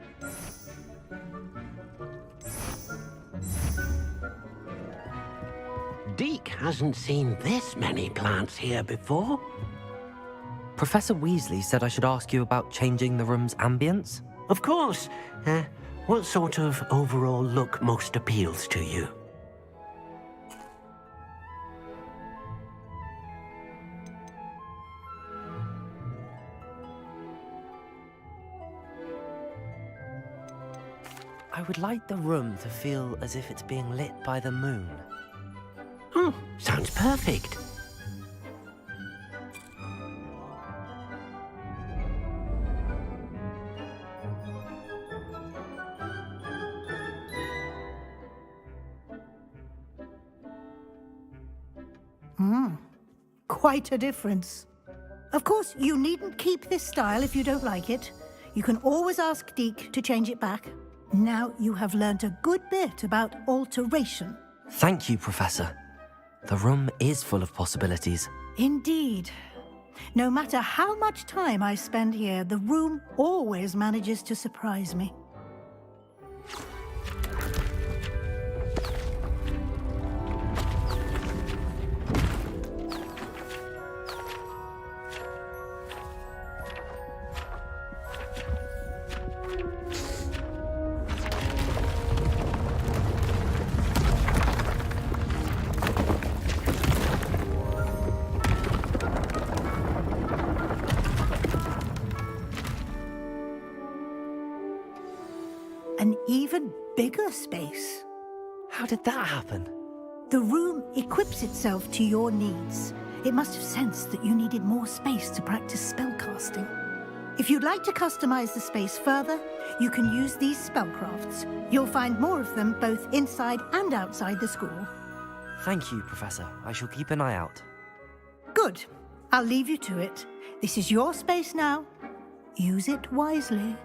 Speaker 12: Deke hasn't seen this many plants here before.
Speaker 3: Professor Weasley said I should ask you about changing the room's ambience.
Speaker 12: Of course. What sort of overall look most appeals to you?
Speaker 3: I would like the room to feel as if it's being lit by the moon.
Speaker 12: Oh, sounds perfect.
Speaker 19: Quite a difference. Of course, you needn't keep this style if you don't like it. You can always ask Deke to change it back. Now you have learnt a good bit about alteration.
Speaker 3: Thank you, Professor. The room is full of possibilities.
Speaker 19: Indeed. No matter how much time I spend here, the room always manages to surprise me. An even bigger space.
Speaker 3: How did that happen?
Speaker 19: The room equips itself to your needs. It must have sensed that you needed more space to practice spellcasting. If you'd like to customize the space further, you can use these spellcrafts. You'll find more of them both inside and outside the school.
Speaker 3: Thank you, Professor. I shall keep an eye out.
Speaker 19: Good. I'll leave you to it. This is your space now. Use it wisely.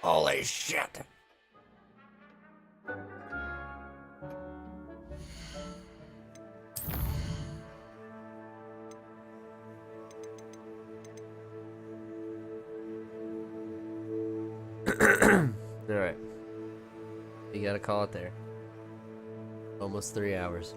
Speaker 1: Holy shit. Alright. You gotta call it there. Almost 3 hours.